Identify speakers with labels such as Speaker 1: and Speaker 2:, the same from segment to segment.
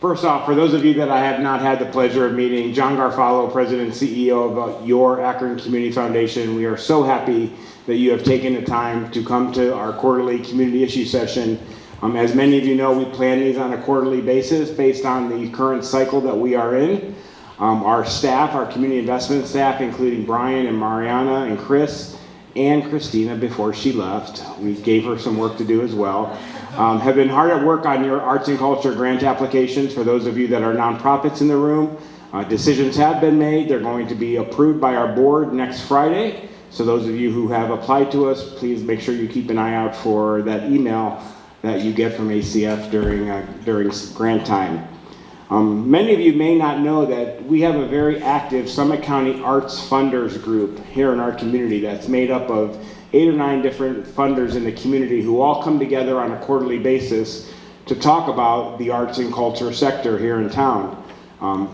Speaker 1: First off, for those of you that I have not had the pleasure of meeting, John Garfalo, President and CEO of your Akron Community Foundation, we are so happy that you have taken the time to come to our quarterly community issue session. As many of you know, we plan these on a quarterly basis based on the current cycle that we are in. Our staff, our community investment staff, including Brian and Mariana and Chris and Christina before she left, we gave her some work to do as well, have been hard at work on your arts and culture grant applications. For those of you that are nonprofits in the room, decisions have been made. They're going to be approved by our board next Friday. So those of you who have applied to us, please make sure you keep an eye out for that email that you get from ACF during grant time. Many of you may not know that we have a very active Summit County Arts Funders group here in our community that's made up of 8 or 9 different funders in the community who all come together on a quarterly basis to talk about the arts and culture sector here in town.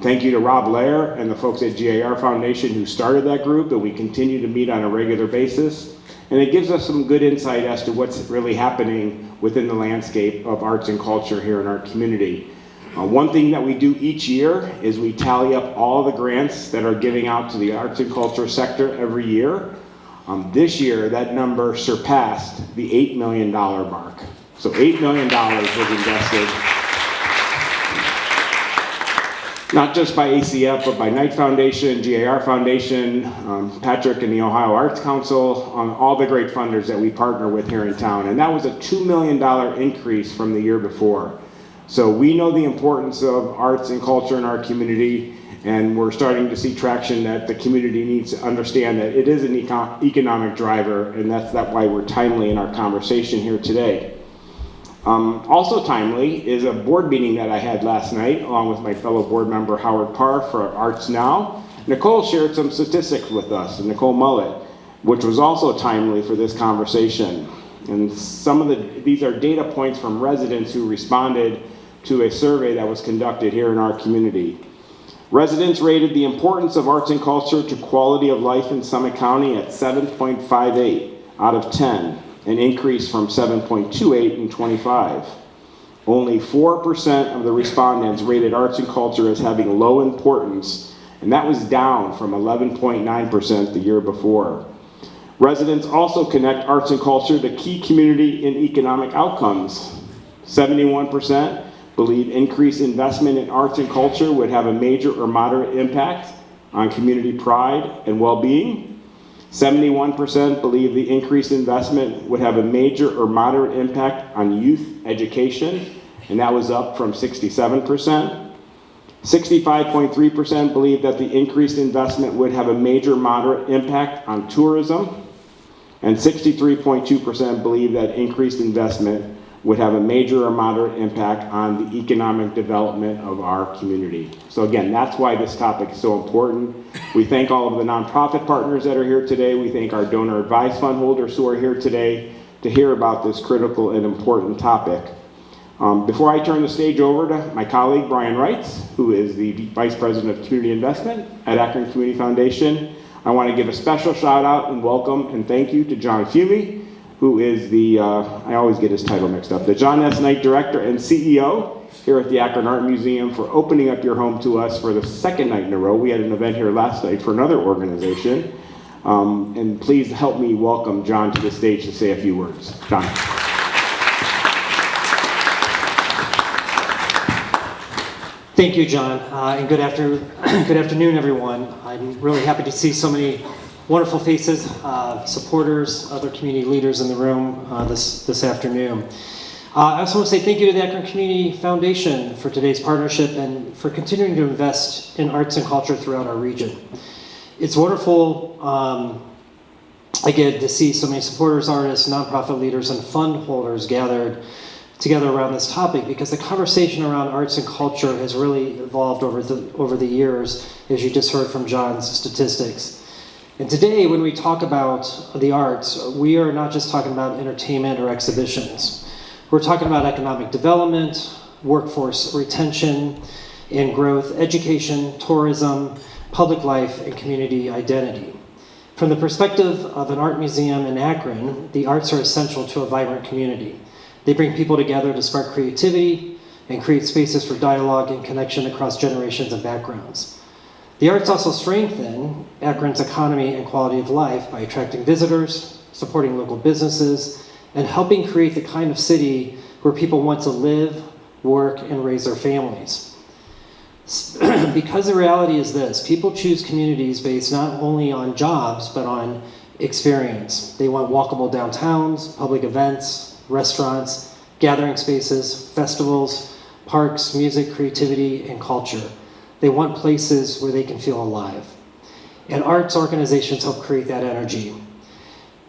Speaker 1: Thank you to Rob Lair and the folks at GAR Foundation who started that group, and we continue to meet on a regular basis. And it gives us some good insight as to what's really happening within the landscape of arts and culture here in our community. One thing that we do each year is we tally up all the grants that are giving out to the arts and culture sector every year. This year, that number surpassed the $8 million mark. So $8 million was invested, not just by ACF, but by Knight Foundation, GAR Foundation, Patrick and the Ohio Arts Council, on all the great funders that we partner with here in town. And that was a $2 million increase from the year before. So we know the importance of arts and culture in our community, and we're starting to see traction that the community needs to understand that it is an economic driver, and that's why we're timely in our conversation here today. Also timely is a board meeting that I had last night along with my fellow board member Howard Parr for ArtsNow. Nicole shared some statistics with us, Nicole Mullet, which was also timely for this conversation. And these are data points from residents who responded to a survey that was conducted here in our community. Residents rated the importance of arts and culture to quality of life in Summit County at 7.58 out of 10. An increase from 7.28 in 25. Only 4% of the respondents rated arts and culture as having low importance, and that was down from 11.9% the year before. Residents also connect arts and culture to key community and economic outcomes. 71% believe increased investment in arts and culture would have a major or moderate impact on community pride and well-being. 71% believe the increased investment would have a major or moderate impact on youth education, and that was up from 67%. 65.3% believe that the increased investment would have a major moderate impact on tourism, and 63.2% believe that increased investment would have a major or moderate impact on the economic development of our community. So again, that's why this topic is so important. We thank all of the nonprofit partners that are here today. We thank our donor advised fund holders who are here today to hear about this critical and important topic. Before I turn the stage over to my colleague, Brian Wrights, who is the Vice President of Community Investment at Akron Community Foundation, I want to give a special shout out and welcome and thank you to John Fumey, who is the, I always get his title mixed up, the John S. Knight Director and CEO here at the Akron Art Museum, for opening up your home to us for the second night in a row. We had an event here last night for another organization. And please help me welcome John to the stage to say a few words. John.
Speaker 2: Thank you, John, and good afternoon, everyone. I'm really happy to see so many wonderful faces, supporters, other community leaders in the room this afternoon. I also want to say thank you to the Akron Community Foundation for today's partnership and for continuing to invest in arts and culture throughout our region. It's wonderful, again, to see so many supporters, artists, nonprofit leaders, and fund holders gathered together around this topic, because the conversation around arts and culture has really evolved over the years, as you just heard from John's statistics. And today, when we talk about the arts, we are not just talking about entertainment or exhibitions. We're talking about economic development, workforce retention and growth, education, tourism, public life, and community identity. From the perspective of an art museum in Akron, the arts are essential to a vibrant community. They bring people together to spark creativity, and create spaces for dialogue and connection across generations and backgrounds. The arts also strengthen Akron's economy and quality of life by attracting visitors, supporting local businesses, and helping create the kind of city where people want to live, work, and raise their families. Because the reality is this, people choose communities based not only on jobs, but on experience. They want walkable downtowns, public events, restaurants, gathering spaces, festivals, parks, music, creativity, and culture. They want places where they can feel alive. And arts organizations help create that energy.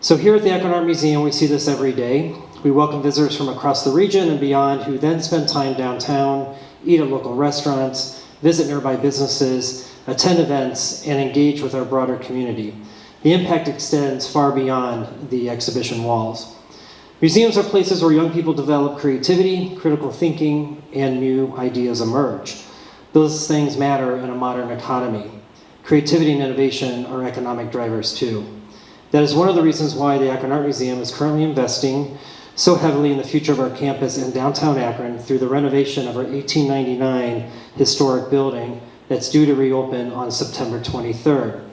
Speaker 2: So here at the Akron Art Museum, we see this every day. We welcome visitors from across the region and beyond who then spend time downtown, eat at local restaurants, visit nearby businesses, attend events, and engage with our broader community. The impact extends far beyond the exhibition walls. Museums are places where young people develop creativity, critical thinking, and new ideas emerge. Those things matter in a modern economy. Creativity and innovation are economic drivers too. That is one of the reasons why the Akron Art Museum is currently investing so heavily in the future of our campus in downtown Akron through the renovation of our 1899 historic building that's due to reopen on September 23rd.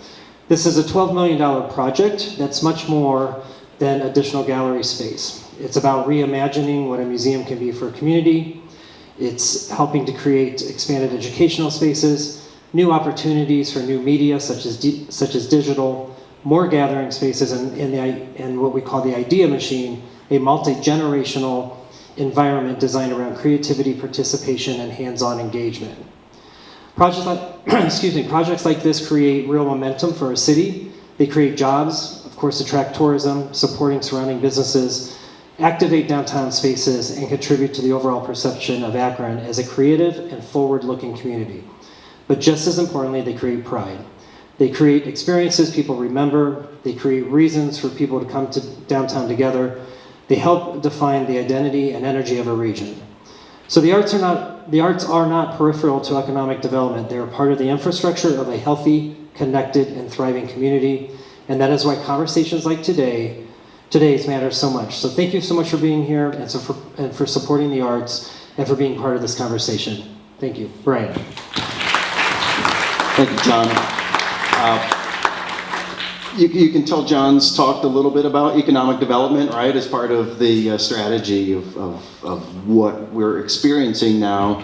Speaker 2: This is a $12 million project that's much more than additional gallery space. It's about reimagining what a museum can be for a community. It's helping to create expanded educational spaces, new opportunities for new media such as digital, more gathering spaces, and what we call the idea machine, a multi-generational environment designed around creativity, participation, and hands-on engagement. Projects like this create real momentum for a city. They create jobs, of course, attract tourism, supporting surrounding businesses, activate downtown spaces, and contribute to the overall perception of Akron as a creative and forward-looking community. But just as importantly, they create pride. They create experiences people remember. They create reasons for people to come to downtown together. They help define the identity and energy of a region. So the arts are not peripheral to economic development. They are part of the infrastructure of a healthy, connected, and thriving community. And that is why conversations like today's matter so much. So thank you so much for being here and for supporting the arts and for being part of this conversation. Thank you. Brian.
Speaker 3: Thank you, John. You can tell John's talked a little bit about economic development, right, as part of the strategy of what we're experiencing now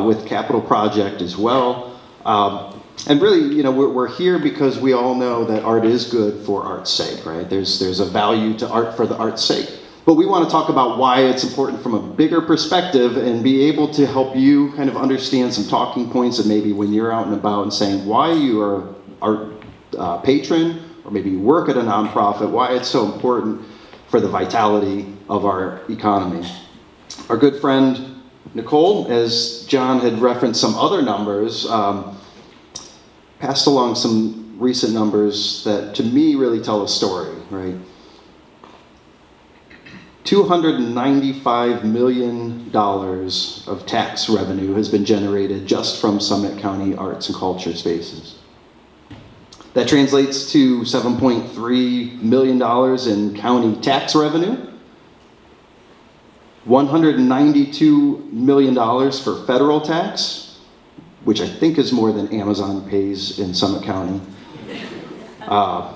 Speaker 3: with Capital Project as well. And really, you know, we're here because we all know that art is good for art's sake, right? There's a value to art for the art's sake. But we want to talk about why it's important from a bigger perspective and be able to help you kind of understand some talking points and maybe when you're out and about and saying why you are an art patron or maybe you work at a nonprofit, why it's so important for the vitality of our economy. Our good friend Nicole, as John had referenced some other numbers, passed along some recent numbers that to me really tell a story, right? $295 million of tax revenue has been generated just from Summit County arts and culture spaces. That translates to $7.3 million in county tax revenue, $192 million for federal tax, which I think is more than Amazon pays in Summit County. Am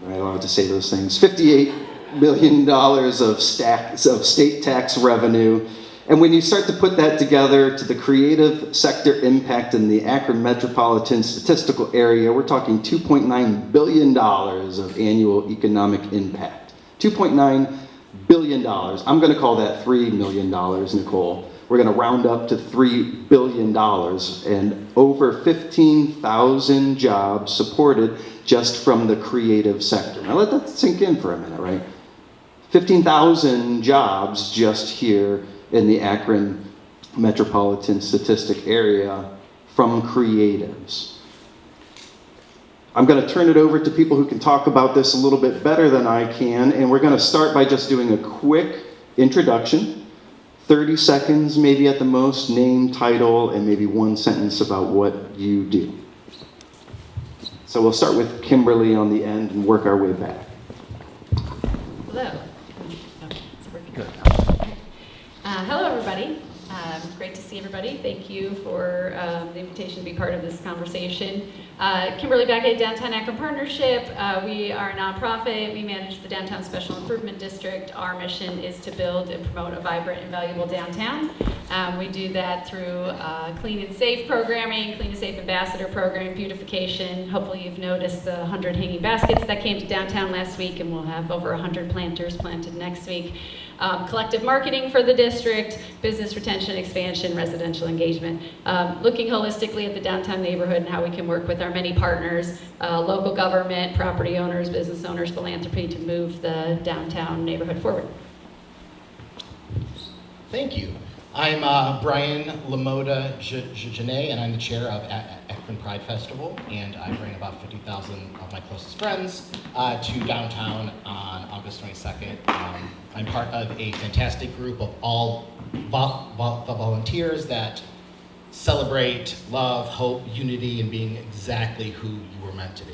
Speaker 3: I allowed to say those things? $58 million of state tax revenue. And when you start to put that together to the creative sector impact in the Akron metropolitan statistical area, we're talking $2.9 billion of annual economic impact. $2.9 billion. I'm going to call that $3 million, Nicole. We're going to round up to $3 billion and over 15,000 jobs supported just from the creative sector. Now let that sink in for a minute, right? 15,000 jobs just here in the Akron metropolitan statistic area from creatives. I'm going to turn it over to people who can talk about this a little bit better than I can, and we're going to start by just doing a quick introduction, 30 seconds maybe at the most, name, title, and maybe one sentence about what you do. So we'll start with Kimberly on the end and work our way back.
Speaker 4: Hello. Oh, it's working. Good. Hello, everybody. Great to see everybody. Thank you for the invitation to be part of this conversation. Kimberly Beckett, Downtown Akron Partnership. We are a nonprofit. We manage the Downtown Special Improvement District. Our mission is to build and promote a vibrant and valuable downtown. We do that through clean and safe programming, clean and safe ambassador program, beautification. Hopefully you've noticed the 100 hanging baskets that came to downtown last week, and we'll have over 100 planters planted next week. Collective marketing for the district, business retention, expansion, residential engagement, looking holistically at the downtown neighborhood and how we can work with our many partners, local government, property owners, business owners, philanthropy to move the downtown neighborhood forward.
Speaker 5: Thank you. I'm Brian Lamoda Genet, and I'm the chair of Akron Pride Festival, and I bring about 50,000 of my closest friends to downtown on August 22nd. I'm part of a fantastic group of all volunteers that celebrate love, hope, unity, and being exactly who you were meant to be.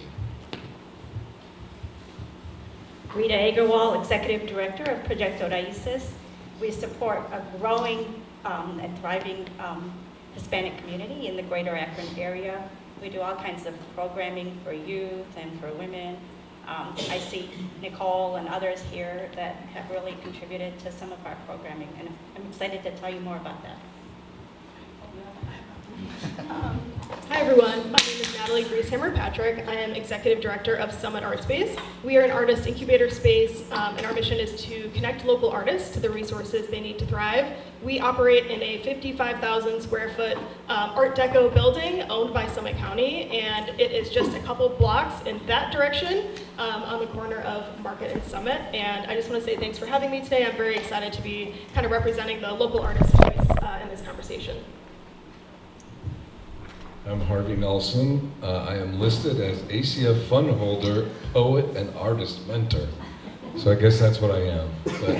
Speaker 6: Rita Aggarwal, Executive Director of Proyecto RAICES. We support a growing and thriving Hispanic community in the greater Akron area. We do all kinds of programming for youth and for women. I see Nicole and others here that have really contributed to some of our programming, and I'm excited to tell you more about that.
Speaker 7: Hi everyone, my name is Natalie Grieshammer Patrick. I am Executive Director of Summit Artspace. We are an artist incubator space, and our mission is to connect local artists to the resources they need to thrive. We operate in a 55,000 square foot Art Deco building owned by Summit County, and it is just a couple blocks in that direction on the corner of Market and Summit. And I just want to say thanks for having me today. I'm very excited to be kind of representing the local artist voice in this conversation.
Speaker 8: I'm Harvey Nelson. I am listed as ACF fund holder, poet, and artist mentor. So I guess that's what I am. But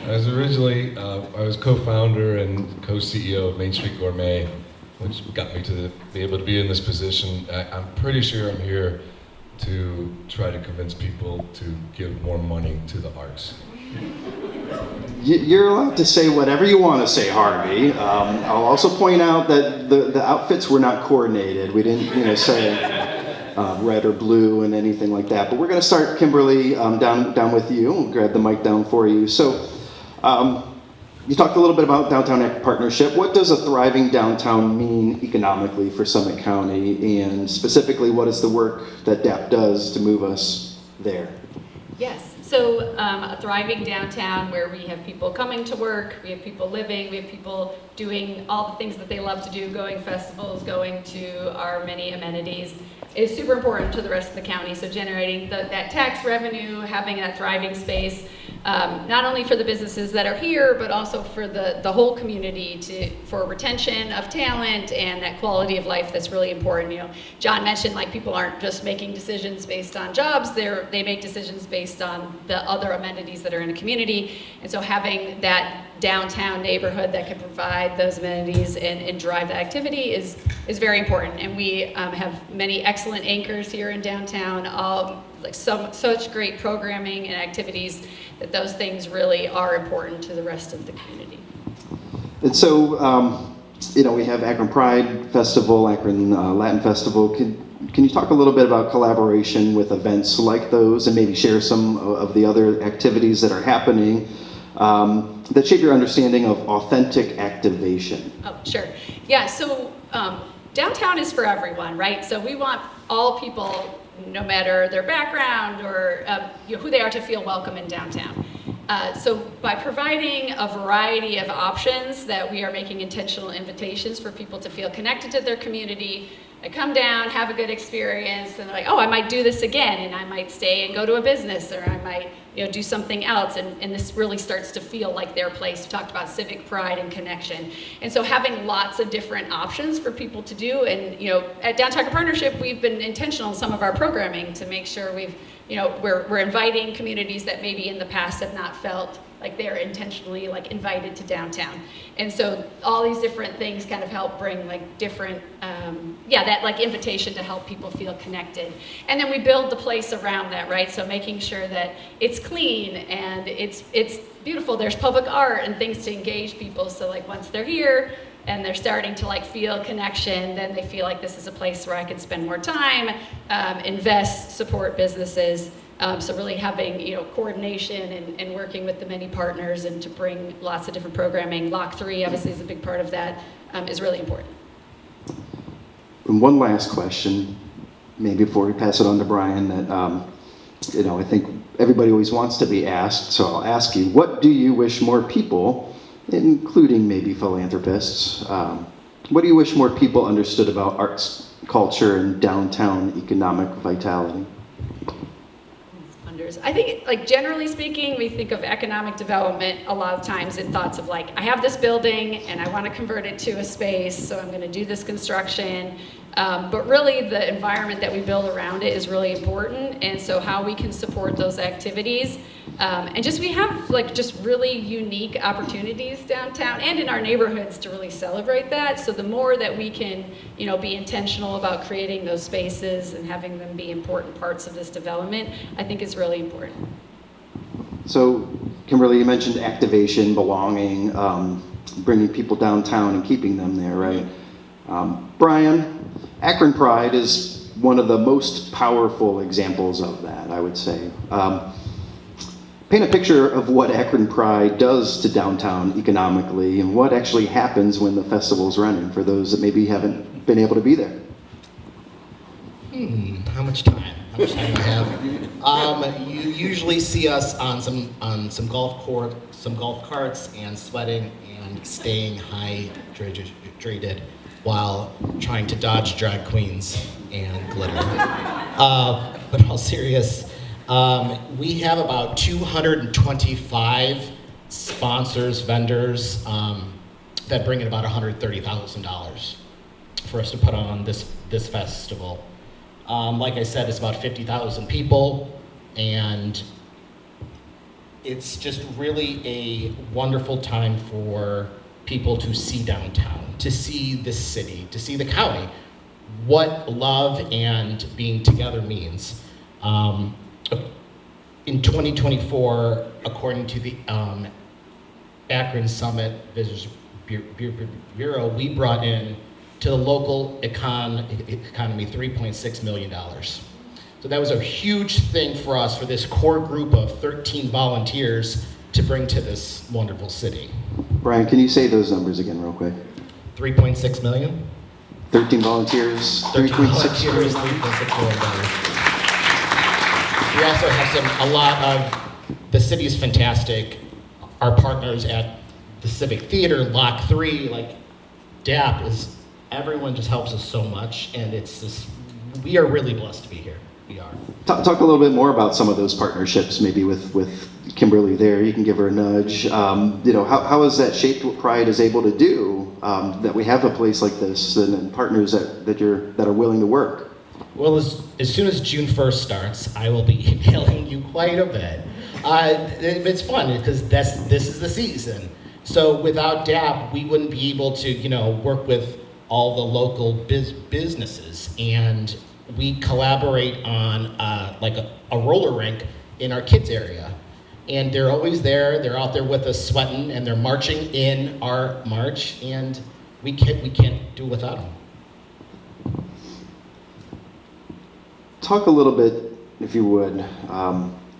Speaker 8: I was co-founder and co-CEO of Main Street Gourmet, which got me to be able to be in this position. I'm pretty sure I'm here to try to convince people to give more money to the arts.
Speaker 3: You're allowed to say whatever you want to say, Harvey. I'll also point out that the outfits were not coordinated. We didn't, say red or blue and anything like that. But we're going to start, Kimberly, down with you. We'll grab the mic down for you. So, you talked a little bit about Downtown Akron Partnership. What does a thriving downtown mean economically for Summit County, and specifically, what is the work that DAP does to move us there?
Speaker 4: Yes, so a thriving downtown where we have people coming to work, we have people living, we have people doing all the things that they love to do, going festivals, going to our many amenities, is super important to the rest of the county. So generating that tax revenue, having that thriving space, not only for the businesses that are here, but also for the whole community for retention of talent and that quality of life that's really important. John mentioned people aren't just making decisions based on jobs, they make decisions based on the other amenities that are in the community. And so having that downtown neighborhood that can provide those amenities and drive the activity is very important. And we have many excellent anchors here in downtown, such great programming and activities that those things really are important to the rest of the community.
Speaker 3: And so, we have Akron Pride Festival, Akron Latin Festival. Can you talk a little bit about collaboration with events like those, and maybe share some of the other activities that are happening that shape your understanding of authentic activation?
Speaker 4: Oh, sure. Yeah, so downtown is for everyone, right? So we want all people, no matter their background or who they are, to feel welcome in downtown. So by providing a variety of options that we are making intentional invitations for people to feel connected to their community, I come down, have a good experience, and they're like, oh, I might do this again, and I might stay and go to a business, or I might do something else, and this really starts to feel like their place. We talked about civic pride and connection. And so having lots of different options for people to do, and at Downtown Akron Partnership, we've been intentional in some of our programming to make sure we're inviting communities that maybe in the past have not felt like they're intentionally like invited to downtown. And so all these different things kind of help bring like different, that like invitation to help people feel connected. And then we build the place around that, right? So making sure that it's clean and it's beautiful. There's public art and things to engage people. So like once they're here and they're starting to like feel connection, then they feel like this is a place where I can spend more time, invest, support businesses. So really having, coordination and working with the many partners and to bring lots of different programming. Lock 3 obviously is a big part of that, is really important.
Speaker 3: And one last question, maybe before we pass it on to Brian, that I think everybody always wants to be asked, so I'll ask you, what do you wish more people, including maybe philanthropists, what do you wish more people understood about arts, culture, and downtown economic vitality?
Speaker 4: I think, like, generally speaking, we think of economic development a lot of times in thoughts of like, I have this building and I want to convert it to a space, so I'm going to do this construction. But really the environment that we build around it is really important, and so how we can support those activities. And just we have like just really unique opportunities downtown and in our neighborhoods to really celebrate that. So the more that we can, be intentional about creating those spaces and having them be important parts of this development, I think is really important.
Speaker 3: So, Kimberly, you mentioned activation, belonging, bringing people downtown and keeping them there, right? Brian, Akron Pride is one of the most powerful examples of that, I would say. Paint a picture of what Akron Pride does to downtown economically and what actually happens when the festival's running for those that maybe haven't been able to be there.
Speaker 5: How much time? How much time do I have? You usually see us on some golf carts and sweating and staying hydrated while trying to dodge drag queens and glitter. But all serious, we have about 225 sponsors, vendors, that bring in about $130,000 for us to put on this festival. Like I said, it's about 50,000 people, and it's just really a wonderful time for people to see downtown, to see this city, to see the county, what love and being together means. In 2024, according to the Akron Summit Visitors Bureau, we brought in to the local economy $3.6 million. So that was a huge thing for us, for this core group of 13 volunteers to bring to this wonderful city.
Speaker 3: Brian, can you say those numbers again real quick?
Speaker 5: 3.6 million?
Speaker 3: 13 volunteers,
Speaker 5: 13
Speaker 3: 3.6
Speaker 5: volunteers,
Speaker 3: million.
Speaker 5: $3.6 million. We also have a lot of, the city is fantastic. Our partners at the Civic Theater, Lock 3, like DAP is, everyone just helps us so much, and it's just, we are really blessed to be here. We are.
Speaker 3: Talk a little bit more about some of those partnerships, maybe with Kimberly there. You can give her a nudge. How has that shaped what Pride is able to do, that we have a place like this and partners that are willing to work?
Speaker 5: Well, as soon as June 1st starts, I will be emailing you quite a bit. It's fun because this is the season. So without DAP, we wouldn't be able to, work with all the local businesses, and we collaborate on like a roller rink in our kids area. And they're always there, they're out there with us sweating, and they're marching in our march, and we can't do without them.
Speaker 3: Talk a little bit, if you would,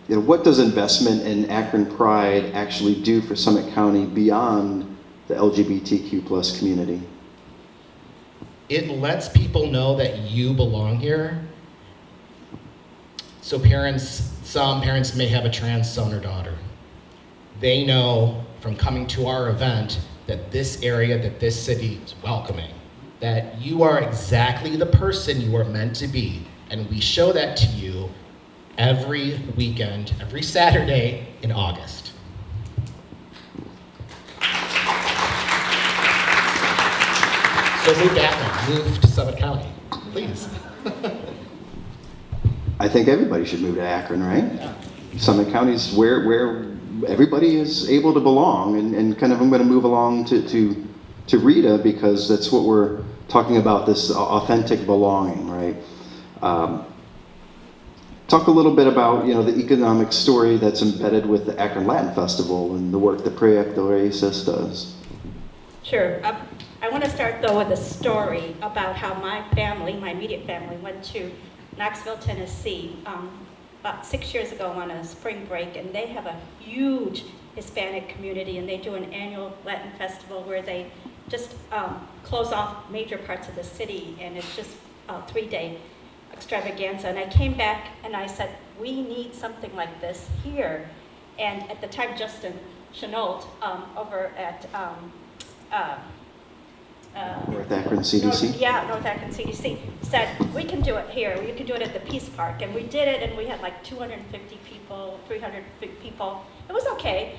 Speaker 3: what does investment in Akron Pride actually do for Summit County beyond the LGBTQ plus community?
Speaker 5: It lets people know that you belong here. So some parents may have a trans son or daughter. They know from coming to our event that this area, that this city is welcoming, that you are exactly the person you are meant to be. And we show that to you every weekend, every Saturday in August. So move to Akron, move to Summit County, please.
Speaker 3: I think everybody should move to Akron, right? Yeah. Summit County's where everybody is able to belong, and kind of I'm going to move along to Rita, because that's what we're talking about, this authentic belonging, right? Talk a little bit about, you know, the economic story that's embedded with the Akron Latin Festival and the work that Proyecto RAICES does.
Speaker 6: Sure. I want to start, though, with a story about how my family, my immediate family, went to Knoxville, Tennessee, about 6 years ago on a spring break, and they have a huge Hispanic community, and they do an annual Latin festival where they just close off major parts of the city, and it's just a 3-day extravaganza. And I came back and I said, we need something like this here. And at the time, Justin Chenault over at
Speaker 3: North Akron CDC?
Speaker 6: North Akron CDC said, we can do it here. We can do it at the Peace Park. And we did it, and we had like 250 people, 300 people. It was okay.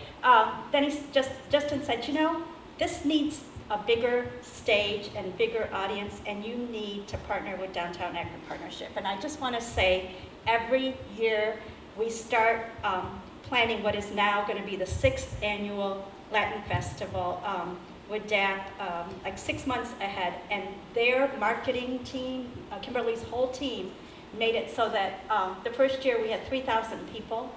Speaker 6: Then Justin said, you know, this needs a bigger stage and bigger audience, and you need to partner with Downtown Akron Partnership. And I just want to say, every year we start planning what is now going to be the 6th annual Latin Festival with DAP like 6 months ahead. And their marketing team, Kimberly's whole team, made it so that the first year we had 3,000 people.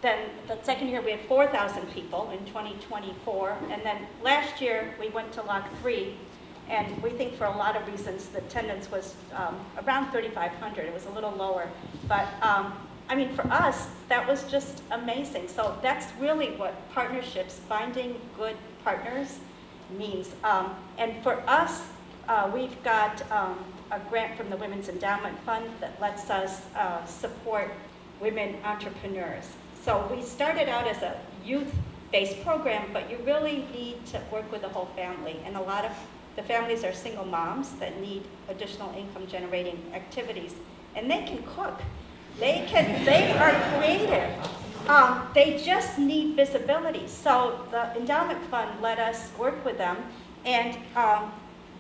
Speaker 6: Then the second year we had 4,000 people in 2024, and then last year we went to Lock 3, and we think for a lot of reasons the attendance was around 3,500. It was a little lower, but I mean, for us that was just amazing. So that's really what partnerships, finding good partners, means. And for us, we've got a grant from the Women's Endowment Fund that lets us support women entrepreneurs. So we started out as a youth-based program, but you really need to work with the whole family. And a lot of the families are single moms that need additional income-generating activities. And they can cook. They are creative. They just need visibility. So the endowment fund let us work with them. And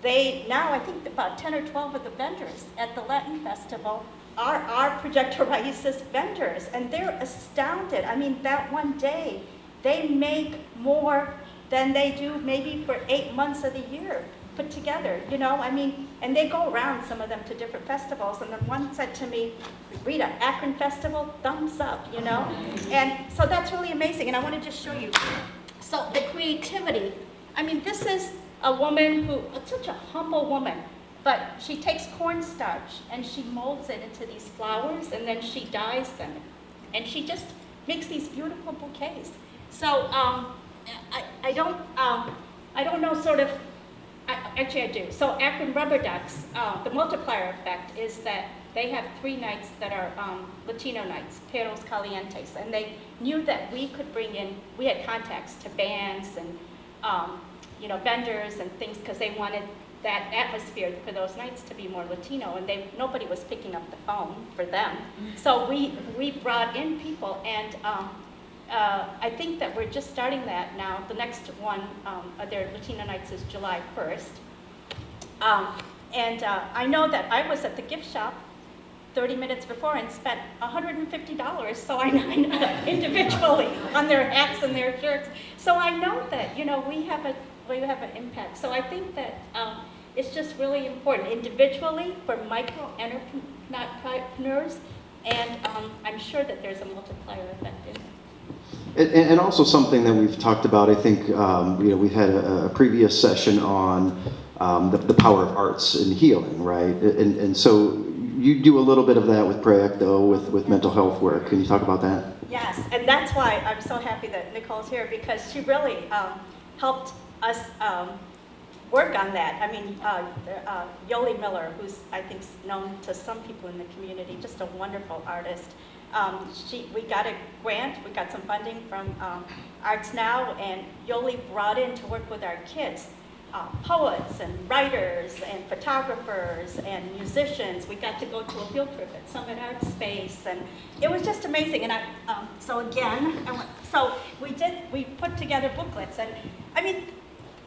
Speaker 6: they now, I think about 10 or 12 of the vendors at the Latin Festival are Proyecto RAICES vendors, and they're astounded. I mean, that one day, they make more than they do maybe for 8 months of the year put together, you know? I mean, and they go around, some of them, to different festivals, and then one said to me, Rita, Akron Festival, thumbs up, you know? And so that's really amazing, and I want to just show you. So the creativity, I mean, this is a woman who, such a humble woman, but she takes cornstarch and she molds it into these flowers, and then she dyes them. And she just makes these beautiful bouquets. So I don't know sort of, actually I do. So Akron Rubber Ducks, the multiplier effect is that they have 3 nights that are Latino nights, Perros Calientes. And they knew that we could bring in, we had contacts to bands and you know, vendors and things, because they wanted that atmosphere for those nights to be more Latino, and nobody was picking up the phone for them. So we brought in people, and I think that we're just starting that now. The next one of their Latino nights is July 1st. I know that I was at the gift shop 30 minutes before and spent $150, so I know individually on their hats and their shirts. So I know that, you know, we have an impact. So I think that it's just really important individually for micro entrepreneurs, and I'm sure that there's a multiplier effect in it.
Speaker 3: And also something that we've talked about, I think, you know, we had a previous session on the power of arts and healing, right? And so you do a little bit of that with Proyecto, with mental health work. Can you talk about that?
Speaker 6: Yes, and that's why I'm so happy that Nicole's here, because she really helped us work on that. I mean, Yoli Miller, who's I think known to some people in the community, just a wonderful artist. We got a grant, we got some funding from ArtsNow, and Yoli brought in to work with our kids, poets and writers and photographers and musicians. We got to go to a field trip at Summit Artspace, and it was just amazing. And we put together booklets, and I mean,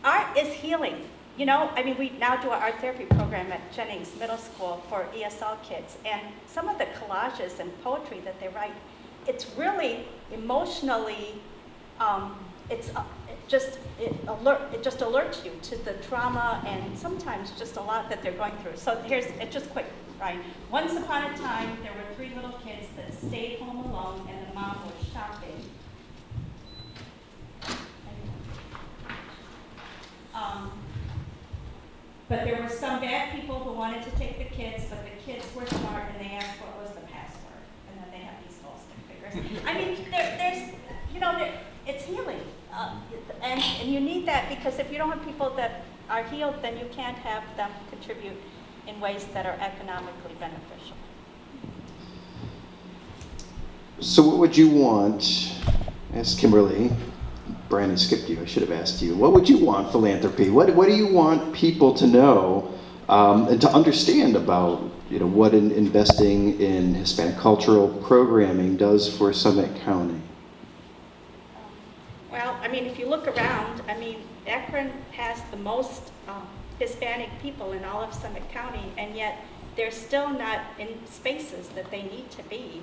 Speaker 6: art is healing. You know, I mean, we now do an art therapy program at Jennings Middle School for ESL kids, and some of the collages and poetry that they write, it's really emotionally, it just alerts you to the trauma and sometimes just a lot that they're going through. So it's just quick, right? Once upon a time, there were 3 little kids that stayed home alone and the mom was shopping. But there were some bad people who wanted to take the kids, but the kids were smart and they asked what was the password. And then they have these little stick figures. I mean, it's healing. And you need that, because if you don't have people that are healed, then you can't have them contribute in ways that are economically beneficial.
Speaker 3: So what would you want, ask Kimberly, Brandon skipped you, I should have asked you, what would you want philanthropy? What do you want people to know and to understand about what investing in Hispanic cultural programming does for Summit County?
Speaker 6: Well, I mean, if you look around, I mean, Akron has the most Hispanic people in all of Summit County, and yet they're still not in spaces that they need to be.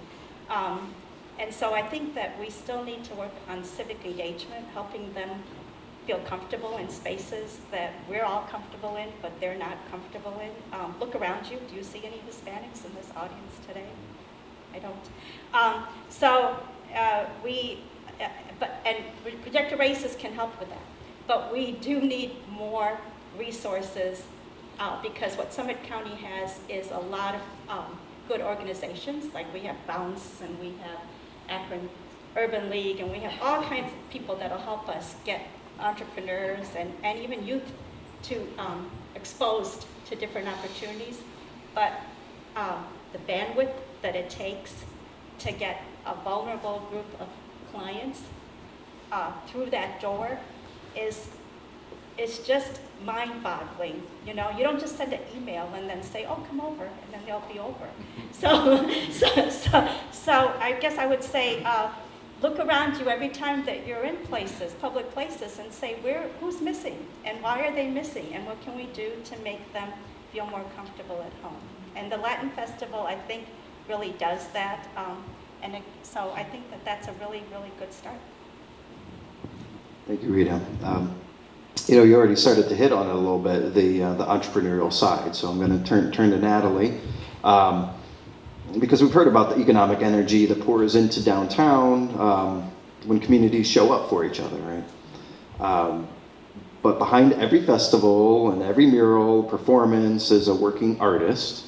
Speaker 6: And so I think that we still need to work on civic engagement, helping them feel comfortable in spaces that we're all comfortable in, but they're not comfortable in. Look around you. Do you see any Hispanics in this audience today? I don't. Proyecto RAICES can help with that. But we do need more resources because what Summit County has is a lot of good organizations, like we have Bounce and we have Akron Urban League, and we have all kinds of people that'll help us get entrepreneurs and even youth to exposed to different opportunities. But the bandwidth that it takes to get a vulnerable group of clients through that door is just mind-boggling. You don't just send an email and then say, "Oh, come over," and then they'll be over. So I guess I would say, look around you every time that you're in places, public places, and say, who's missing, and why are they missing, and what can we do to make them feel more comfortable at home? And the Latin Festival, I think, really does that, so I think that that's a really, really good start.
Speaker 3: Thank you, Rita. You already started to hit on it a little bit, the entrepreneurial side. So I'm going to turn to Natalie, because we've heard about the economic energy that pours into downtown when communities show up for each other, right? But behind every festival and every mural performance is a working artist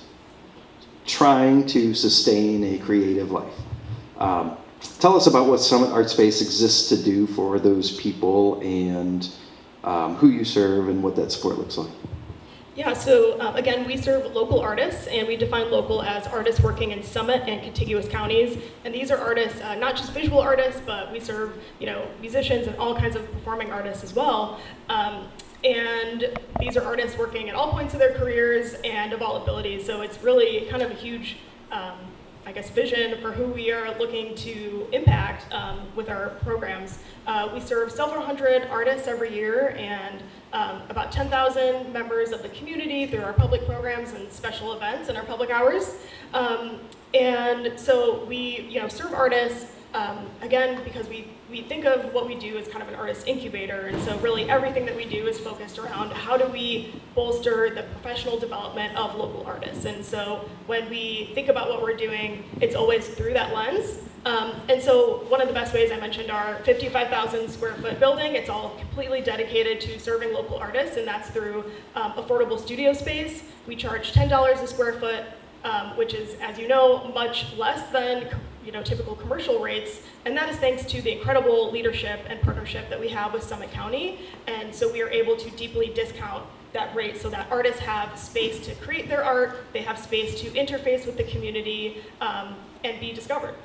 Speaker 3: trying to sustain a creative life. Tell us about what Summit Artspace exists to do for those people and who you serve and what that support looks like.
Speaker 7: Yeah, so again, we serve local artists, and we define local as artists working in Summit and contiguous counties. And these are artists, not just visual artists, but we serve, musicians and all kinds of performing artists as well. And these are artists working at all points of their careers and of all abilities. So it's really kind of a huge, vision for who we are looking to impact with our programs. We serve several hundred artists every year and about 10,000 members of the community through our public programs and special events and our public hours. And so we serve artists, again, because we think of what we do as kind of an artist incubator. And so really everything that we do is focused around how do we bolster the professional development of local artists. And so when we think about what we're doing, it's always through that lens. And so one of the best ways I mentioned our 55,000 square foot building. It's all completely dedicated to serving local artists, and that's through affordable studio space. We charge $10 a square foot, which is, as you know, much less than typical commercial rates, and that is thanks to the incredible leadership and partnership that we have with Summit County. And so we are able to deeply discount that rate so that artists have space to create their art, they have space to interface with the community and be discovered.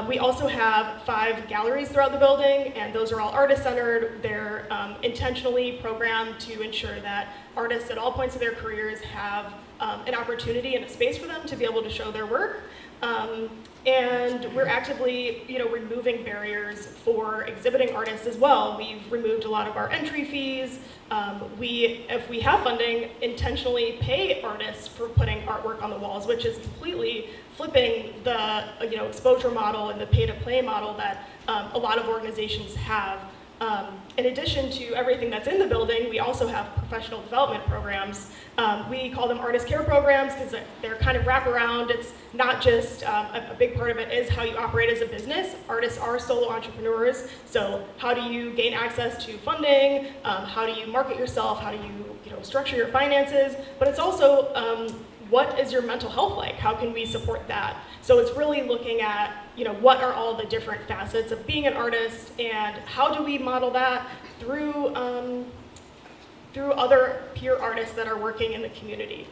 Speaker 7: We also have 5 galleries throughout the building, and those are all artist-centered. They're intentionally programmed to ensure that artists at all points of their careers have an opportunity and a space for them to be able to show their work. And we're actively, removing barriers for exhibiting artists as well. We've removed a lot of our entry fees. If we have funding, intentionally pay artists for putting artwork on the walls, which is completely flipping the exposure model and the pay-to-play model that a lot of organizations have. In addition to everything that's in the building, we also have professional development programs. We call them artist care programs because they're kind of wraparound. It's not just, a big part of it is how you operate as a business. Artists are solo entrepreneurs, so how do you gain access to funding? How do you market yourself? How do you, structure your finances? But it's also, what is your mental health like? How can we support that? So it's really looking at, what are all the different facets of being an artist, and how do we model that through other peer artists that are working in the community.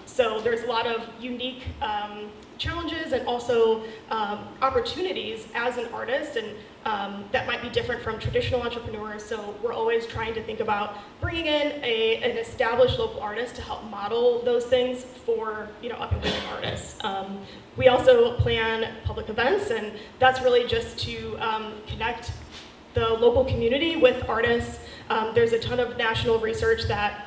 Speaker 7: So there's a lot of unique challenges and also opportunities as an artist, and that might be different from traditional entrepreneurs. So we're always trying to think about bringing in an established local artist to help model those things for up and coming artists. We also plan public events, and that's really just to connect the local community with artists. There's a ton of national research that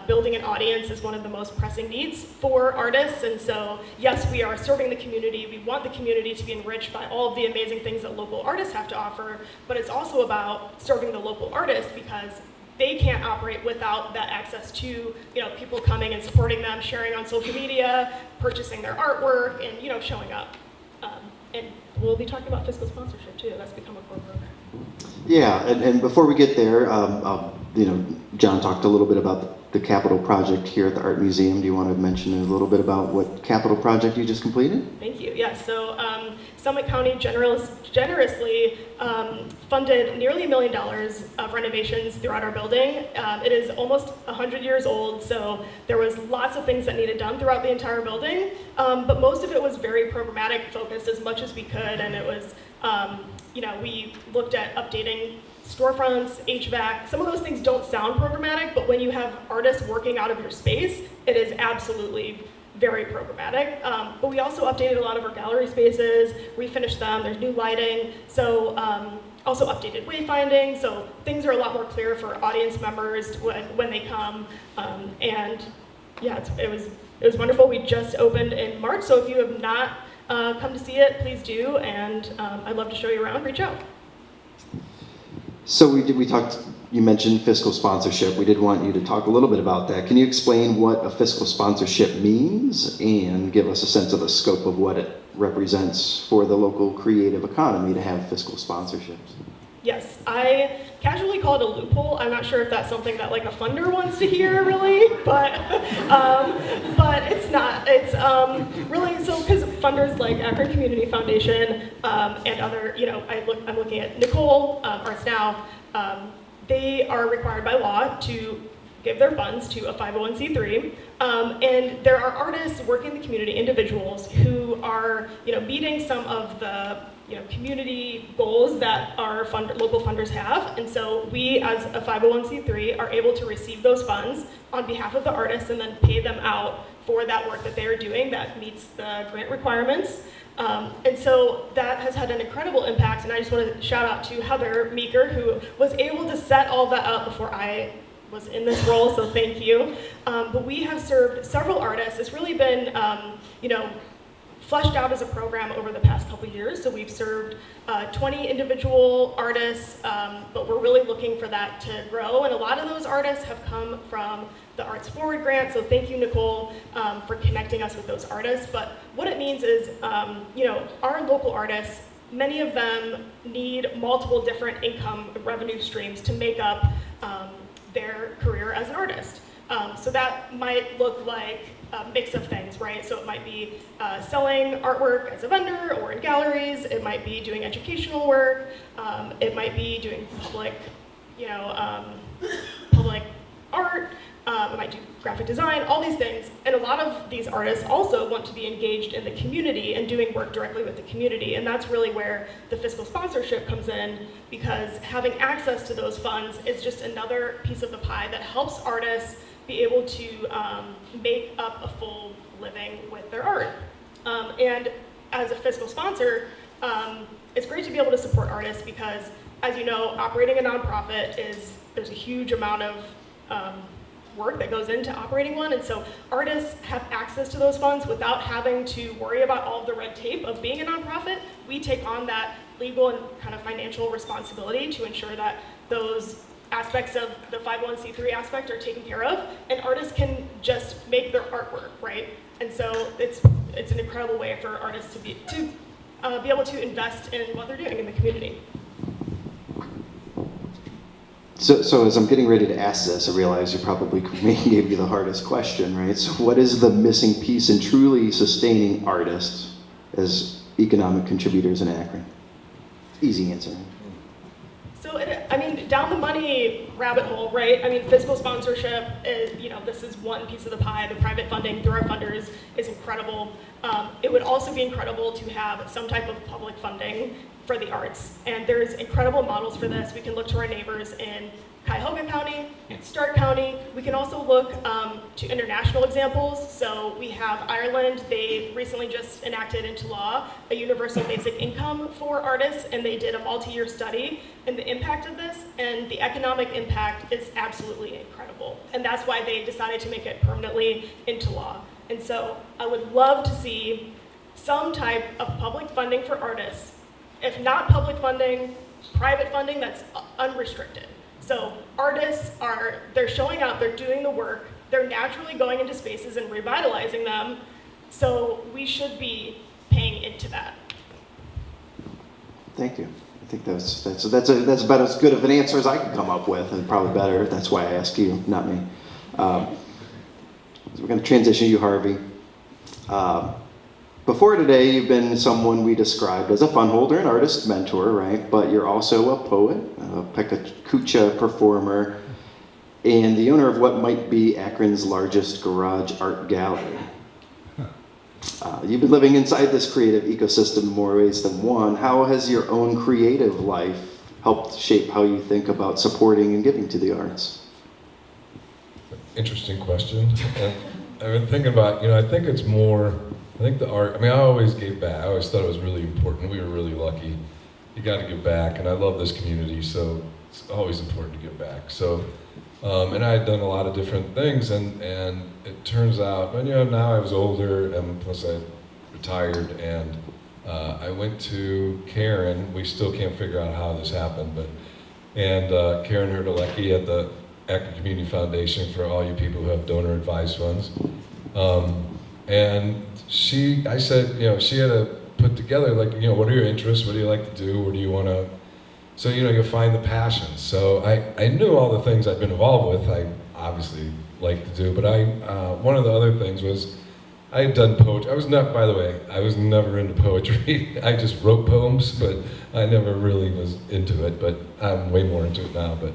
Speaker 7: building an audience is one of the most pressing needs for artists, and so yes, we are serving the community. We want the community to be enriched by all of the amazing things that local artists have to offer, but it's also about serving the local artists because they can't operate without that access to people coming and supporting them, sharing on social media, purchasing their artwork, and showing up. And we'll be talking about fiscal sponsorship too. That's become a core program.
Speaker 3: Yeah, and before we get there, John talked a little bit about the capital project here at the Art Museum. Do you want to mention a little bit about what capital project you just completed?
Speaker 7: Thank you. Yes. So Summit County generously funded nearly $1 million of renovations throughout our building. It is almost 100 years old, so there was lots of things that needed done throughout the entire building, but most of it was very programmatic focused as much as we could, and it was, we looked at updating storefronts, HVAC. Some of those things don't sound programmatic, but when you have artists working out of your space, it is absolutely very programmatic. But we also updated a lot of our gallery spaces, refinished them, there's new lighting, so also updated wayfinding, so things are a lot more clear for audience members when they come, and yeah, it was wonderful. We just opened in March, so if you have not come to see it, please do, and I'd love to show you around. Reach out.
Speaker 3: So we talked, you mentioned fiscal sponsorship. We did want you to talk a little bit about that. Can you explain what a fiscal sponsorship means and give us a sense of the scope of what it represents for the local creative economy to have fiscal sponsorships?
Speaker 7: Yes, I casually call it a loophole. I'm not sure if that's something that like a funder wants to hear really, but it's not. It's really, so because funders like Akron Community Foundation and other, I'm looking at Nicole, ArtsNow, they are required by law to give their funds to a 501c3, and there are artists working in the community, individuals who are, meeting some of the community goals that our local funders have, and so we as a 501c3 are able to receive those funds on behalf of the artists and then pay them out for that work that they are doing that meets the grant requirements. And so that has had an incredible impact, and I just want to shout out to Heather Meeker, who was able to set all that up before I was in this role, so thank you. But we have served several artists. It's really been, fleshed out as a program over the past couple years. So we've served 20 individual artists, but we're really looking for that to grow. And a lot of those artists have come from the Arts Forward grant. So thank you, Nicole, for connecting us with those artists. But what it means is, our local artists, many of them need multiple different income revenue streams to make up their career as an artist. So that might look like a mix of things, right? So it might be selling artwork as a vendor or in galleries. It might be doing educational work. It might be doing public art. It might do graphic design, all these things. And a lot of these artists also want to be engaged in the community and doing work directly with the community. And that's really where the fiscal sponsorship comes in, because having access to those funds is just another piece of the pie that helps artists be able to make up a full living with their art. And as a fiscal sponsor, it's great to be able to support artists because, as you know, operating a nonprofit there's a huge amount of work that goes into operating one, and so artists have access to those funds without having to worry about all of the red tape of being a nonprofit. We take on that legal and kind of financial responsibility to ensure that those aspects of the 501c3 aspect are taken care of, and artists can just make their artwork, right? And so it's an incredible way for artists to be able to invest in what they're doing in the community.
Speaker 3: So as I'm getting ready to ask this, I realize you probably gave you the hardest question, right? So what is the missing piece in truly sustaining artists as economic contributors in Akron? Easy answer.
Speaker 7: So, down the money rabbit hole, right? Fiscal sponsorship is, this is one piece of the pie. The private funding through our funders is incredible. It would also be incredible to have some type of public funding for the arts. And there's incredible models for this. We can look to our neighbors in Cuyahoga County, Stark County. We can also look to international examples. So we have Ireland. They recently just enacted into law a universal basic income for artists, and they did a multi-year study and the impact of this, and the economic impact is absolutely incredible. And that's why they decided to make it permanently into law. And so I would love to see some type of public funding for artists. If not public funding, private funding that's unrestricted. So artists they're showing up, they're doing the work, they're naturally going into spaces and revitalizing them, so we should be paying into that.
Speaker 3: Thank you. I think that's about as good of an answer as I could come up with, and probably better. That's why I asked you, not me. So we're going to transition you, Harvey. Before today, you've been someone we described as a fund holder and artist mentor, right? But you're also a poet, a Pekakucha performer, and the owner of what might be Akron's largest garage art gallery. You've been living inside this creative ecosystem in more ways than one. How has your own creative life helped shape how you think about supporting and giving to the arts?
Speaker 8: Interesting question. And I've been thinking about, I think it's more, I think the art, I always gave back. I always thought it was really important. We were really lucky. You got to give back, and I love this community, so it's always important to give back. So, and I had done a lot of different things, and it turns out, now I was older, and plus I retired, and I went to Karen. We still can't figure out how this happened, and Karen Herdelecki at the Akron Community Foundation, for all you people who have donor advised funds. And I said, she had to put together, what are your interests? What do you like to do? What do you want to? So, you'll find the passion. So I knew all the things I've been involved with, I obviously like to do, but one of the other things was I had done poetry. I was never into poetry. I just wrote poems, but I never really was into it, but I'm way more into it now. But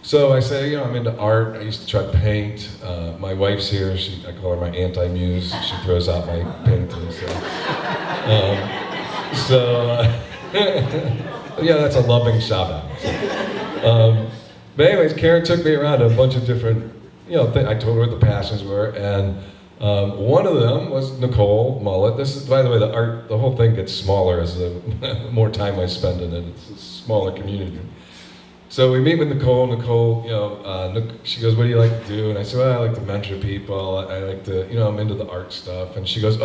Speaker 8: so I say, I'm into art. I used to try to paint. My wife's here. I call her my anti-muse. She throws out my paintings. Yeah, that's a loving shout out. But anyways, Karen took me around a bunch of different, I told her what the passions were, and one of them was Nicole Mullet. This is, by the way, the whole thing gets smaller as the more time I spend in it. It's a smaller community. So we meet with Nicole. Nicole, she goes, what do you like to do? And I said, well, I like to mentor people. I like to, I'm into the art stuff. And she goes,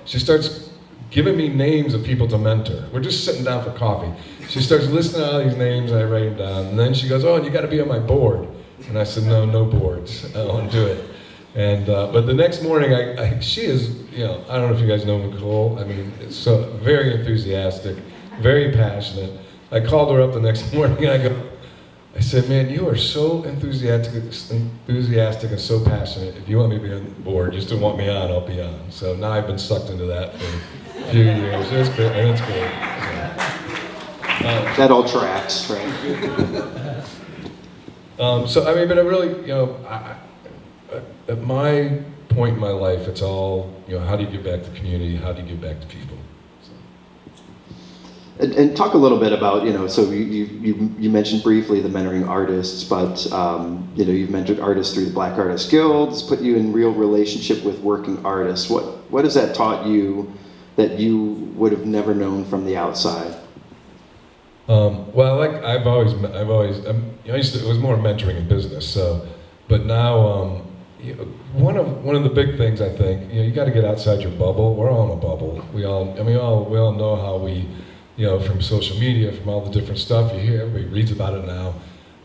Speaker 8: she starts giving me names of people to mentor. We're just sitting down for coffee. She starts listing out all these names, and I write them down. And then she goes, and you got to be on my board. And I said, no boards. I don't want to do it. And but the next morning, she is, I don't know if you guys know Nicole. It's so very enthusiastic, very passionate. I called her up the next morning, and I said, man, you are so enthusiastic and so passionate. If you want me to be on the board, just don't want me on, I'll be on. So now I've been sucked into that for a few years. It's great, and it's great.
Speaker 3: That all tracks, right?
Speaker 8: But I really, at my point in my life, it's all, how do you give back to the community? How do you give back to people?
Speaker 3: And talk a little bit about, so you mentioned briefly the mentoring artists, but, you've mentored artists through the Black Artists Guild. It's put you in real relationship with working artists. What has that taught you that you would have never known from the outside?
Speaker 8: Well, like I've always, I used to, it was more mentoring in business. So, but now, you know, one of the big things I think, you know, you got to get outside your bubble. We're all in a bubble. We all know how we, you know, from social media, from all the different stuff you hear, everybody reads about it now.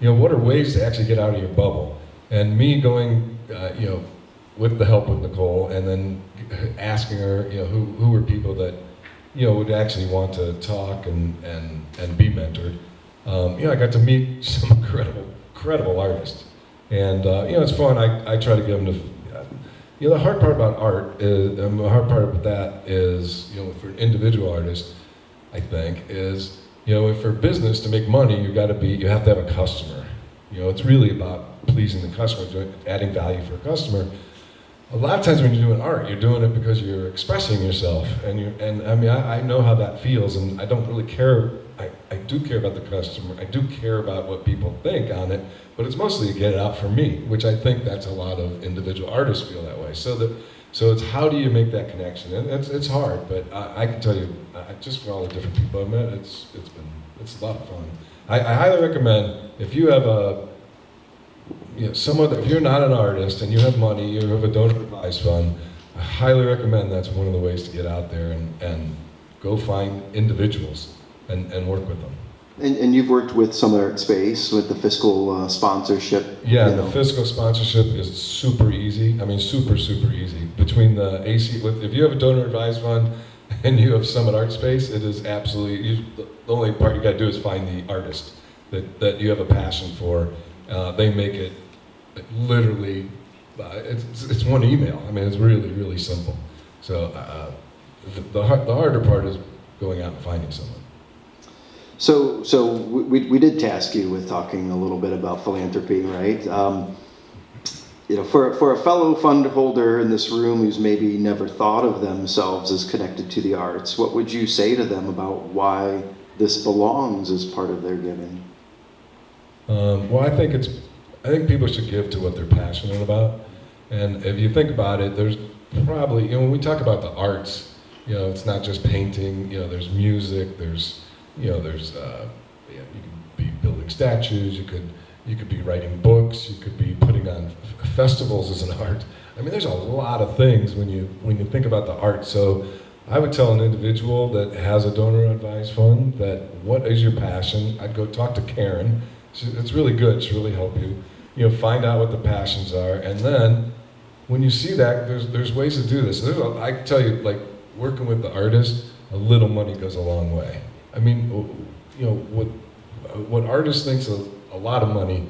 Speaker 8: You know, what are ways to actually get out of your bubble? And me going, you know, with the help with Nicole, and then asking her, you know, who were people that, you know, would actually want to talk and be mentored. You know, I got to meet some incredible artists, and you know, it's fun. I try to give them the, you know, the hard part about art is, the hard part about that is, you know, for an individual artist, I think, is, you know, for business to make money, you have to have a customer. You know, it's really about pleasing the customer, adding value for a customer. A lot of times when you're doing art, you're doing it because you're expressing yourself, and I mean, I know how that feels, and I don't really care. I do care about the customer. I do care about what people think on it, but it's mostly to get it out for me, which I think that's a lot of individual artists feel that way. So it's how do you make that connection, and it's hard, but I can tell you, just for all the different people I've met, it's a lot of fun. I highly recommend if you have a, you know, if you're not an artist and you have money, you have a donor advised fund, I highly recommend that's one of the ways to get out there and go find individuals and work with them.
Speaker 3: And you've worked with some of Artspace with the fiscal sponsorship.
Speaker 8: Yeah,
Speaker 3: you know.
Speaker 8: the fiscal sponsorship is super easy. I mean, super easy. Between the if you have a donor advised fund and you have Summit Artspace, it is absolutely, the only part you got to do is find the artist that you have a passion for. They make it literally, it's one email. I mean, it's really simple. So the harder part is going out and finding someone.
Speaker 3: So we did task you with talking a little bit about philanthropy, right? You know, for a fellow fund holder in this room who's maybe never thought of themselves as connected to the arts, what would you say to them about why this belongs as part of their giving?
Speaker 8: Well, I think people should give to what they're passionate about. And if you think about it, there's probably, you know, when we talk about the arts, you know, it's not just painting, you know, there's music, there's, you know, there's, you know, you could be building statues, you could be writing books, you could be putting on festivals as an art. I mean, there's a lot of things when you think about the art. So I would tell an individual that has a donor advised fund that what is your passion? I'd go talk to Karen. It's really good. She'll really help you. You know, find out what the passions are, and then when you see that, there's ways to do this. I can tell you, like working with the artist, a little money goes a long way. I mean, you know, what artists thinks a lot of money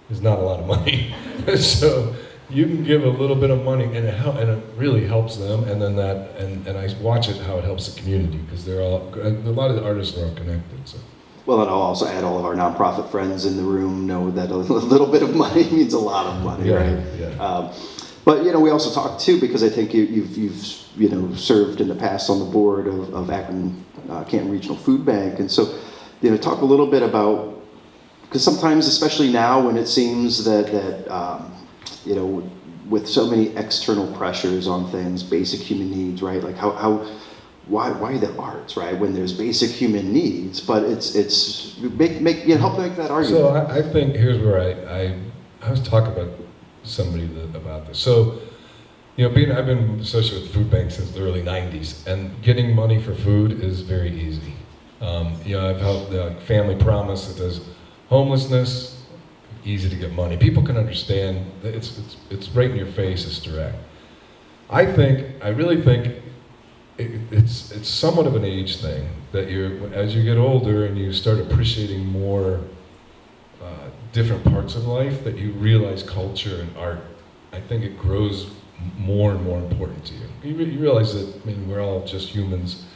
Speaker 8: is not a lot of money. So you can give a little bit of money, and it really helps them. And then and I watch it how it helps the community, because a lot of the artists are all connected. So.
Speaker 3: Well, and I'll also add all of our nonprofit friends in the room know that a little bit of money means a lot of money, right?
Speaker 8: Yeah.
Speaker 3: But you know, we also talked too, because I think you've you know, served in the past on the board of Akron Canton Regional Food Bank, and so you know, talk a little bit about, because sometimes, especially now, when it seems that you know, with so many external pressures on things, basic human needs, right? Like why the arts, right? When there's basic human needs, but it's help make that argument.
Speaker 8: So I think here's where I was talking about somebody about this. So, you know, I've been associated with the food bank since the early '90s, and getting money for food is very easy. You know, I've helped the Family Promise that does homelessness, easy to get money. People can understand. It's right in your face. It's direct. I really think it's somewhat of an age thing, that as you get older and you start appreciating more different parts of life, that you realize culture and art. I think it grows more and more important to you. You realize that, I mean, we're all just humans.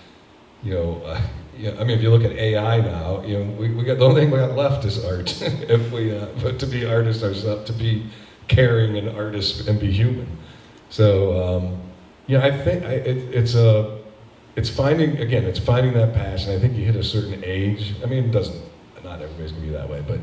Speaker 8: You know, I mean, if you look at AI now, you know, we got the only thing we got left is art. If we, but to be artists ourselves, to be caring and artists and be human. So, yeah, I think it's finding that passion. I think you hit a certain age. I mean, not everybody's gonna be that way, but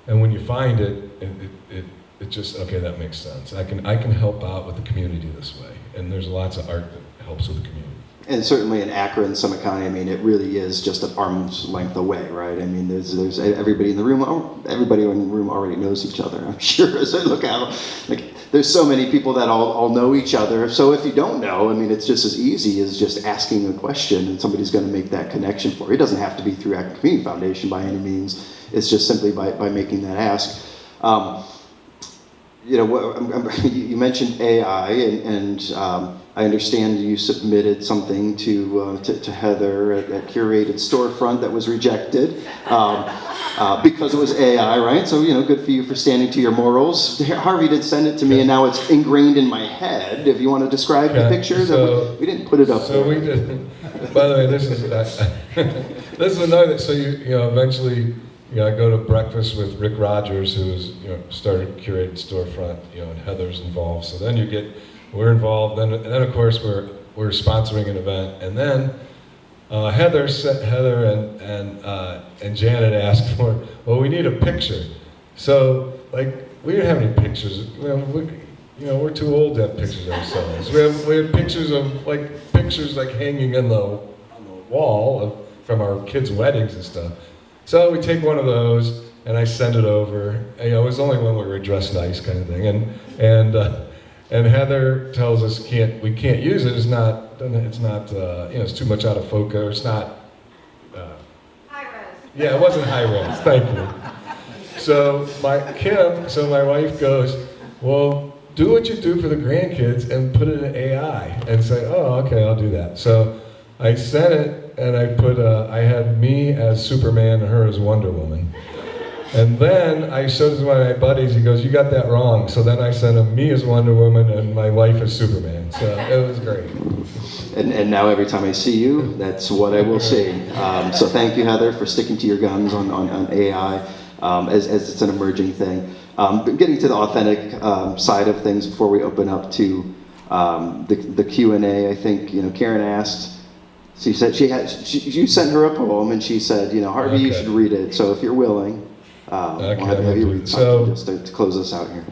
Speaker 8: and when you find it just, okay, that makes sense. I can help out with the community this way, and there's lots of art that helps with the community.
Speaker 3: And certainly in Akron, Summit County, I mean, it really is just an arm's length away, right? I mean, there's everybody in the room, everybody in the room already knows each other, I'm sure, as I look out. Like, there's so many people that all know each other. So if you don't know, I mean, it's just as easy as just asking a question and somebody's going to make that connection for you. It doesn't have to be through Akron Community Foundation by any means. It's just simply by making that ask. You know, you mentioned AI, and I understand you submitted something to Heather at Curated Storefront that was rejected because it was AI, right? So, you know, good for you for standing to your morals. Harvey did send it to me, and now it's ingrained in my head. If you want to describe the picture,
Speaker 8: so,
Speaker 3: we didn't put it up
Speaker 8: so
Speaker 3: there.
Speaker 8: We did. By the way, this is this is another. So you know, eventually. You know, I go to breakfast with Rick Rogers, who's, you know, started Curated Storefront, you know, and Heather's involved. So then we're involved, and then of course we're sponsoring an event, and then Heather and Janet asked for, well, we need a picture. So like we didn't have any pictures. We're too old to have pictures of ourselves. We have pictures of like hanging on the wall from our kids' weddings and stuff. So we take one of those, and I send it over. And, you know, it was only when we were dressed nice, kind of thing. And Heather tells us we can't use it. It's not you know, it's too much out of focus. It's not
Speaker 4: High res.
Speaker 8: Yeah, it wasn't high res. Thank you. So my wife goes, well, do what you do for the grandkids and put it in AI and say, oh, okay, I'll do that. So I sent it. And I had me as Superman and her as Wonder Woman. And then I showed it to one of my buddies, he goes, you got that wrong. So then I sent him me as Wonder Woman and my wife as Superman. So it was great.
Speaker 3: And now every time I see you, that's what I will see. So thank you, Heather, for sticking to your guns on AI as it's an emerging thing. But getting to the authentic side of things before we open up to the Q&A, I think, you know, Karen asked, she said you sent her a poem, and she said, you know, Harvey, you should read it. So if you're willing, we'll have you read something just to close us out here.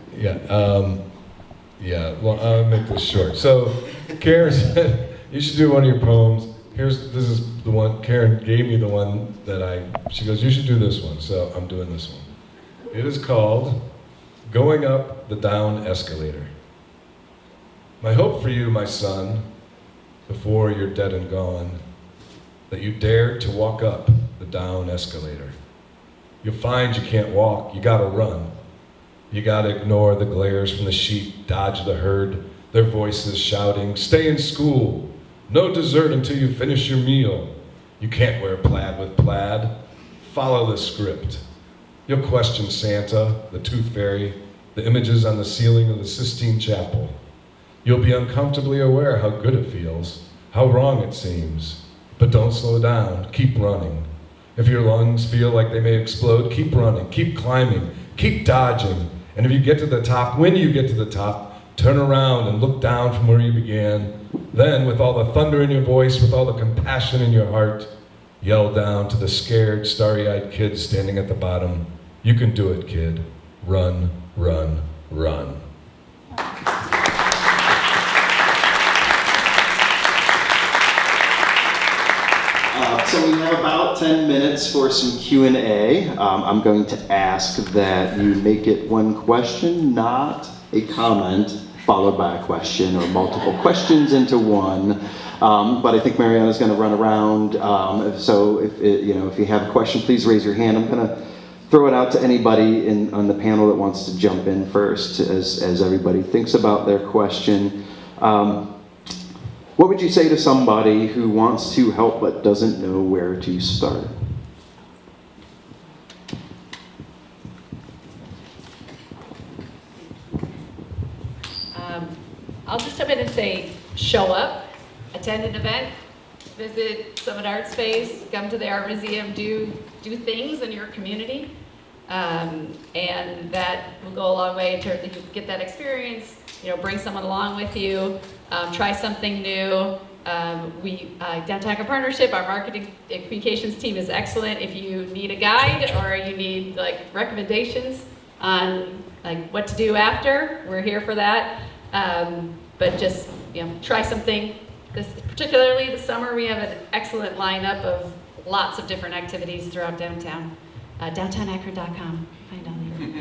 Speaker 8: Yeah. Well, I'll make this short. So Karen said you should do one of your poems. This is the one. Karen gave me the one she goes, you should do this one. So I'm doing this one. It is called "Going Up the Down Escalator." My hope for you, my son, before you're dead and gone, that you dare to walk up the down escalator. You'll find you can't walk, you gotta run. You gotta ignore the glares from the sheep, dodge the herd, their voices shouting, stay in school, no dessert until you finish your meal. You can't wear plaid with plaid, follow the script. You'll question Santa, the Tooth Fairy, the images on the ceiling of the Sistine Chapel. You'll be uncomfortably aware how good it feels, how wrong it seems. But don't slow down, keep running. If your lungs feel like they may explode, keep running, keep climbing, keep dodging. And if you get to the top, when you get to the top, turn around and look down from where you began. Then, with all the thunder in your voice, with all the compassion in your heart, yell down to the scared, starry-eyed kids standing at the bottom. You can do it, kid. Run, run, run.
Speaker 3: So we have about 10 minutes for some Q&A. I'm going to ask that you make it one question, not a comment, followed by a question, or multiple questions into one. But I think Mariana's going to run around. So if you have a question, please raise your hand. I'm going to throw it out to anybody on the panel that wants to jump in first as everybody thinks about their question. What would you say to somebody who wants to help but doesn't know where to start?
Speaker 4: I'll just jump in and say, show up, attend an event, visit Summit Artspace, come to the art museum, do things in your community, and that will go a long way to get that experience. You know, bring someone along with you, try something new. Downtown Akron Partnership, our marketing and communications team is excellent. If you need a guide or you need like recommendations on like what to do after, we're here for that. But just try something, particularly this summer, we have an excellent lineup of lots of different activities throughout downtown. DowntownAkron.com. Find out there.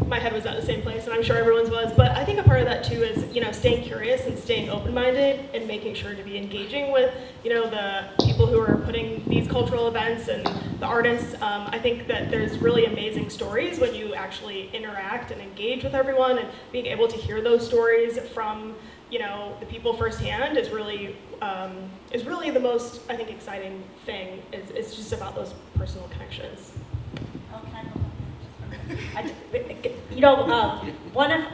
Speaker 7: My head was at the same place, and I'm sure everyone's was, but I think a part of that too is, staying curious and staying open-minded and making sure to be engaging with, the people who are putting these cultural events and the artists. I think that there's really amazing stories when you actually interact and engage with everyone, and being able to hear those stories from, the people firsthand is really the most, I think, exciting thing. It's just about those personal connections.
Speaker 6: One of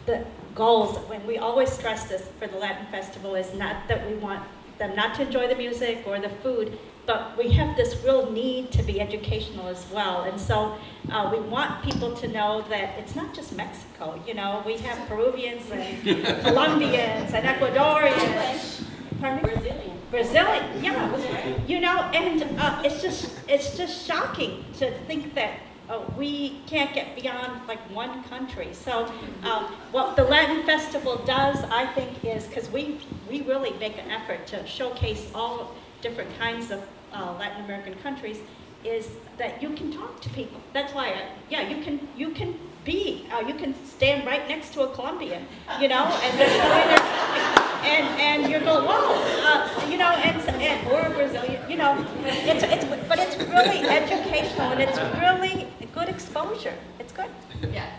Speaker 6: the goals, when we always stress this for the Latin Festival, is not that we want them not to enjoy the music or the food, but we have this real need to be educational as well. And so we want people to know that it's not just Mexico. We have Peruvians and Colombians and Ecuadorians. Brazilian, yeah. And it's just shocking to think that we can't get beyond like one country. So what the Latin Festival does, I think, is because we really make an effort to showcase all different kinds of Latin American countries, is that you can talk to people. That's why, you can stand right next to a Colombian, and that's the way they're talking. And you go, whoa, or a Brazilian, but it's really educational, and it's really good exposure. It's good.
Speaker 4: Yeah.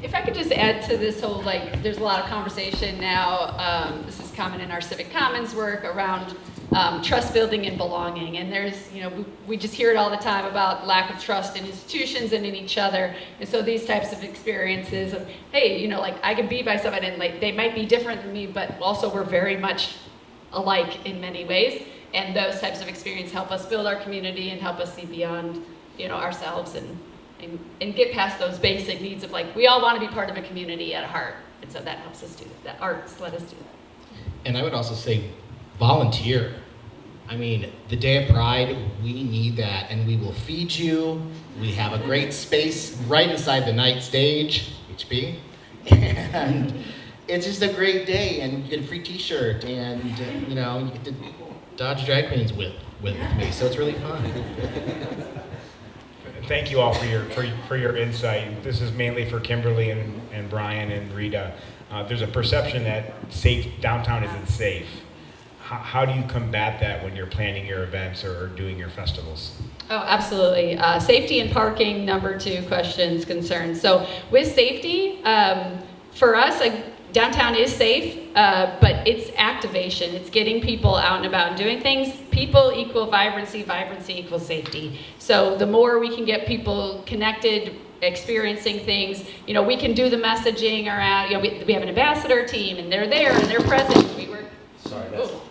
Speaker 4: If I could just add to this whole, there's a lot of conversation now, this is common in our civic commons work, around trust building and belonging. And there's, we just hear it all the time about lack of trust in institutions and in each other. And so these types of experiences of, hey, I can be by somebody and they might be different than me, but also we're very much alike in many ways. And those types of experiences help us build our community and help us see beyond, ourselves and get past those basic needs of we all want to be part of a community at heart. And so that helps us do that. Arts let us do that.
Speaker 5: And I would also say volunteer. I mean, the Day of Pride, we need that, and we will feed you. We have a great space right inside the night stage, HB, and it's just a great day, and you get a free t-shirt, and you get to dodge drag queens with me, so it's really fun.
Speaker 1: Thank you all for your insight. This is mainly for Kimberly and Brian and Rita. There's a perception that downtown isn't safe. How do you combat that when you're planning your events or doing your festivals?
Speaker 4: Oh, absolutely. Safety and parking, number 2 questions, concerns. So with safety, for us, downtown is safe, but it's activation. It's getting people out and about and doing things. People equal vibrancy, vibrancy equals safety. So the more we can get people connected, experiencing things, we can do the messaging around, we have an ambassador team and they're there and they're present.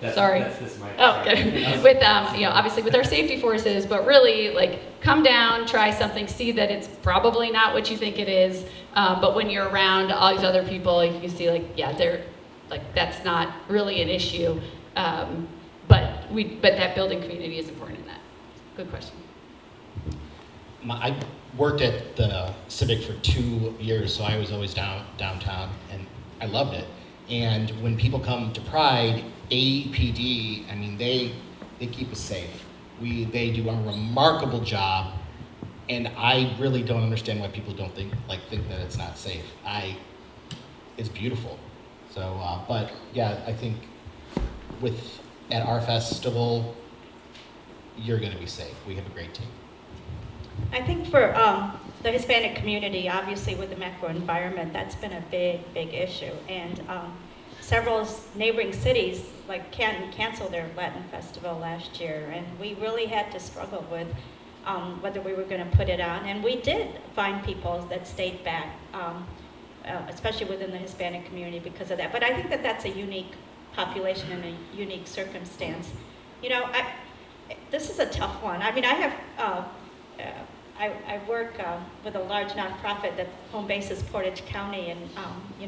Speaker 4: That's this mic. Oh, okay. With obviously with our safety forces, but really come down, try something, see that it's probably not what you think it is. But when you're around all these other people, you can see they're that's not really an issue. But that building community is important in that. Good question.
Speaker 5: I worked at the Civic for 2 years, so I was always downtown, and I loved it. And when people come to Pride, APD, I mean, they keep us safe. They do a remarkable job, and I really don't understand why people don't think that it's not safe. It's beautiful. So, but yeah, I think at our festival, you're going to be safe. We have a great team.
Speaker 6: I think for the Hispanic community, obviously with the macro environment, that's been a big issue. And several neighboring cities, like Canton, canceled their Latin Festival last year. And we really had to struggle with whether we were going to put it on. And we did find people that stayed back, especially within the Hispanic community because of that. But I think that that's a unique population and a unique circumstance. This is a tough one. I mean, I have... I work with a large nonprofit that's home base is Portage County, and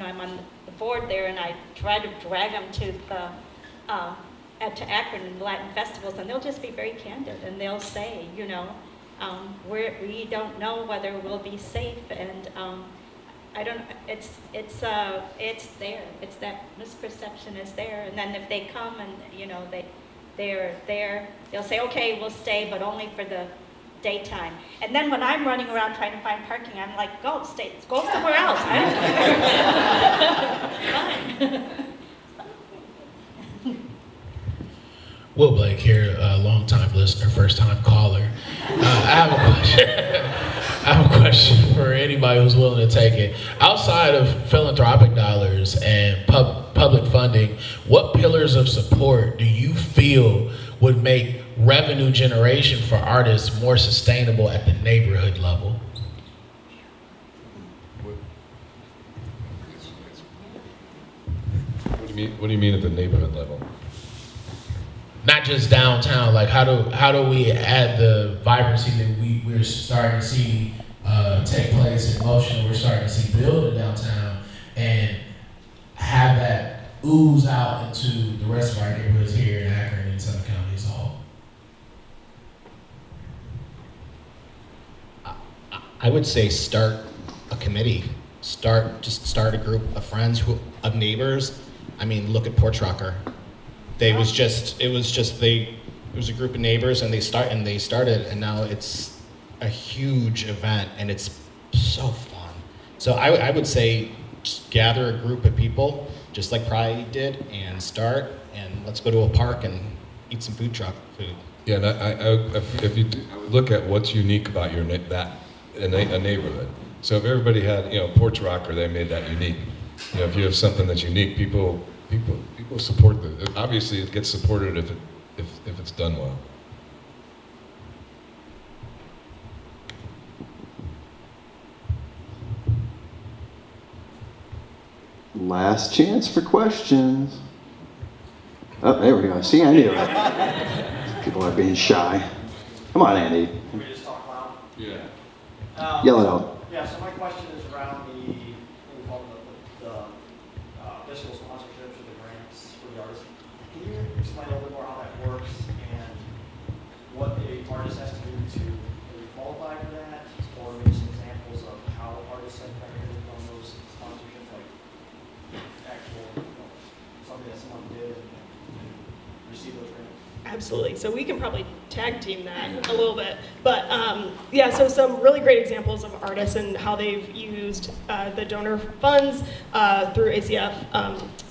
Speaker 6: I'm on the board there, and I try to drag them to Akron and Latin festivals, and they'll just be very candid, and they'll say, we don't know whether we'll be safe, and I don't, it's there. It's that misperception is there. And then if they come and, you know, they're there, they'll say, okay, we'll stay, but only for the daytime. And then when I'm running around trying to find parking, I'm like, go somewhere else. I don't care. Fine.
Speaker 9: Will Blake here, a long-time listener, first-time caller. I have a question for anybody who's willing to take it. Outside of philanthropic dollars and public funding, what pillars of support do you feel would make revenue generation for artists more sustainable at the neighborhood level?
Speaker 8: What do you mean at the neighborhood level?
Speaker 9: Not just downtown, like how do we add the vibrancy that we're starting to see take place in motion, we're starting to see build in downtown, and have that ooze out into the rest of our neighborhoods here in Akron and Summit County as a whole?
Speaker 5: I would say start a committee. Just start a group of friends, of neighbors. I mean, look at Porch Rocker. It was a group of neighbors, and they started, and now it's a huge event, and it's so fun. So I would say just gather a group of people, just like Pride did, and start, and let's go to a park and eat some food truck food.
Speaker 8: Yeah, and if you look at what's unique about a neighborhood. So if everybody had, Porch Rocker, they made that unique. If you have something that's unique, people support it. Obviously, it gets supported if it's done well.
Speaker 3: Last chance for questions. Oh, there we go. See, I knew it. People are being shy. Come on, Andy.
Speaker 10: Can we just talk loud?
Speaker 8: Yeah.
Speaker 3: Yell it out.
Speaker 10: Yeah, so my question is around what we call the fiscal sponsorships or the grants for the artists. Can you explain a little bit more how that works and what the artist has to do to maybe qualify for that, or maybe some examples of how artists have benefited from those sponsorships, like actual something that someone did and received those grants?
Speaker 7: Absolutely. So we can probably tag team that a little bit. But yeah, so some really great examples of artists and how they've used the donor funds through ACF.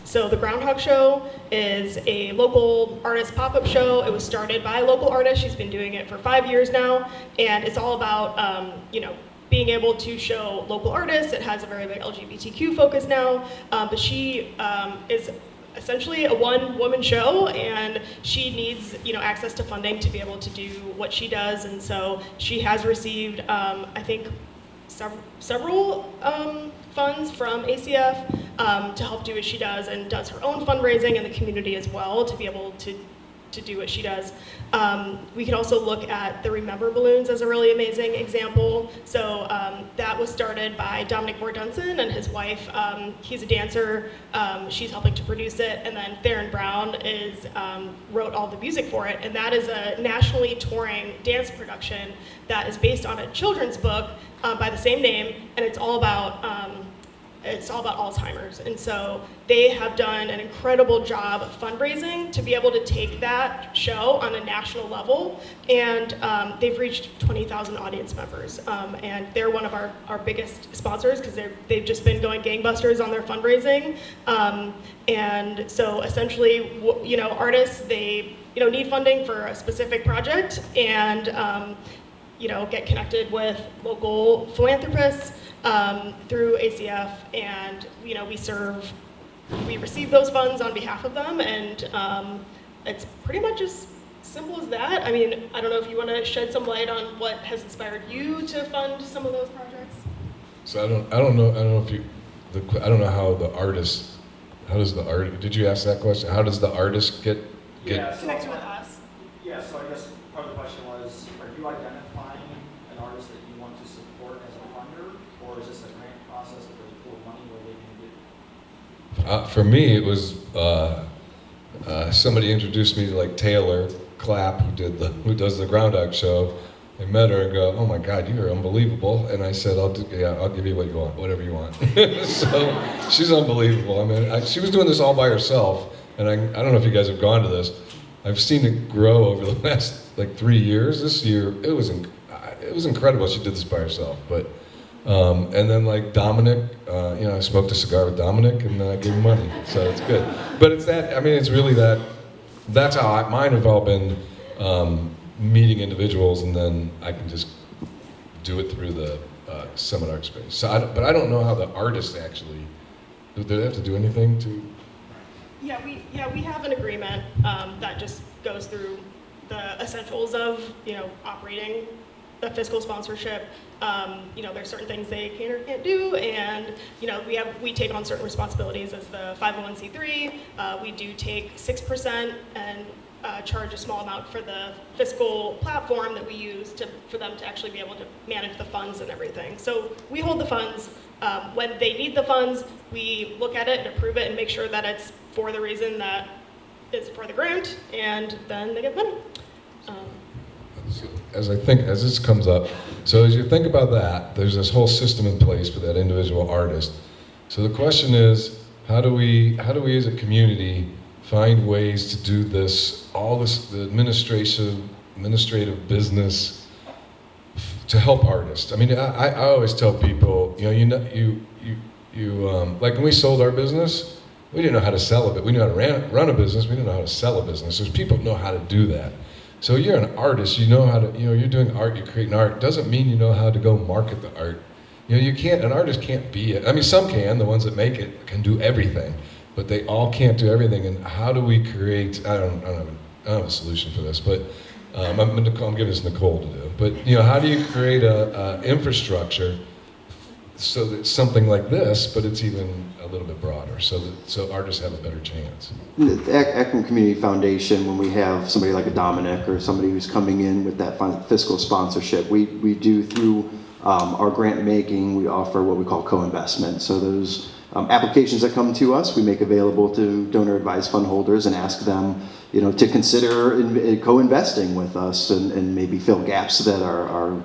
Speaker 7: So the Groundhog Show is a local artist pop-up show. It was started by a local artist. She's been doing it for 5 years now. And it's all about, being able to show local artists. It has a very big LGBTQ focus now. But she is essentially a one-woman show, and she needs access to funding to be able to do what she does. And so she has received I think several funds from ACF to help do what she does, and does her own fundraising in the community as well to be able to do what she does. We can also look at the Remember Balloons as a really amazing example. So that was started by Dominic Moore-Dunson and his wife. He's a dancer. She's helping to produce it. And then Theron Brown wrote all the music for it. And that is a nationally touring dance production that is based on a children's book by the same name. And it's all about Alzheimer's. And so they have done an incredible job of fundraising to be able to take that show on a national level. And they've reached 20,000 audience members. And they're one of our biggest sponsors because they've just been going gangbusters on their fundraising. And so essentially, artists, they need funding for a specific project, and get connected with local philanthropists through ACF, and we receive those funds on behalf of them, and it's pretty much as simple as that. I mean, I don't know if you want to shed some light on what has inspired you to fund some of those projects.
Speaker 8: So I don't know how the artist. How does the artist? Did you ask that question? How does the artist get?
Speaker 10: Yeah,
Speaker 7: Connected with us.
Speaker 10: Yeah, so I guess part of the question was, are you identifying an artist that you want to support as a funder, or is this a grant process that there's a pool of money where they can do?
Speaker 8: For me, it was somebody introduced me to Taylor Clapp, who does the Groundhog Show, I met her and go, oh my God, you are unbelievable. And I said, I'll give you what you want, whatever you want. So she's unbelievable. I mean, she was doing this all by herself. And I don't know if you guys have gone to this. I've seen it grow over the last like 3 years. This year, it was incredible. She did this by herself. But and then like Dominic, I smoked a cigar with Dominic and I gave him money. So it's good. But it's that, I mean, it's really that, that's how mine have all been meeting individuals, and then I can just do it through the Summit Artspace. So, but I don't know how the artists actually, do they have to do anything to?
Speaker 7: Yeah, we have an agreement that just goes through the essentials of operating the fiscal sponsorship. There's certain things they can or can't do, and we take on certain responsibilities as the 501c3. We do take 6% and charge a small amount for the fiscal platform that we use for them to actually be able to manage the funds and everything. So we hold the funds. When they need the funds, we look at it and approve it and make sure that it's for the reason that is for the grant, and then they get money.
Speaker 8: As this comes up, so as you think about that, there's this whole system in place for that individual artist. So the question is, how do we as a community find ways to do this, all this, the administrative business to help artists? I mean, I always tell people, like when we sold our business, we didn't know how to sell it, but we knew how to run a business. We didn't know how to sell a business. There's people who know how to do that. So you're an artist, you know how to, you're doing art, you're creating art. Doesn't mean you know how to go market the art. An artist can't be it. I mean, some can, the ones that make it can do everything, but they all can't do everything. And how do we create, I don't have a solution for this, but I'm giving this to Nicole to do. But how do you create a infrastructure so that it's something like this, but it's even a little bit broader, so artists have a better chance?
Speaker 3: The Akron Community Foundation, when we have somebody like a Dominic or somebody who's coming in with that fiscal sponsorship, we do through our grant making, we offer what we call co-investment. So those applications that come to us, we make available to donor advised fund holders and ask them, to consider co-investing with us and maybe fill gaps that our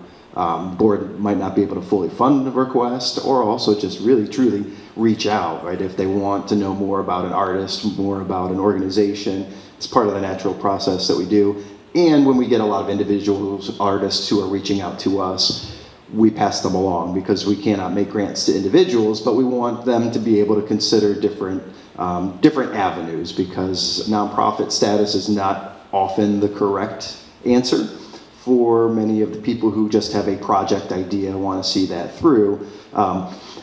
Speaker 3: board might not be able to fully fund the request, or also just really truly reach out, right? If they want to know more about an artist, more about an organization, it's part of the natural process that we do. And when we get a lot of individuals, artists who are reaching out to us, we pass them along, because we cannot make grants to individuals, but we want them to be able to consider different avenues, because nonprofit status is not often the correct answer for many of the people who just have a project idea and want to see that through.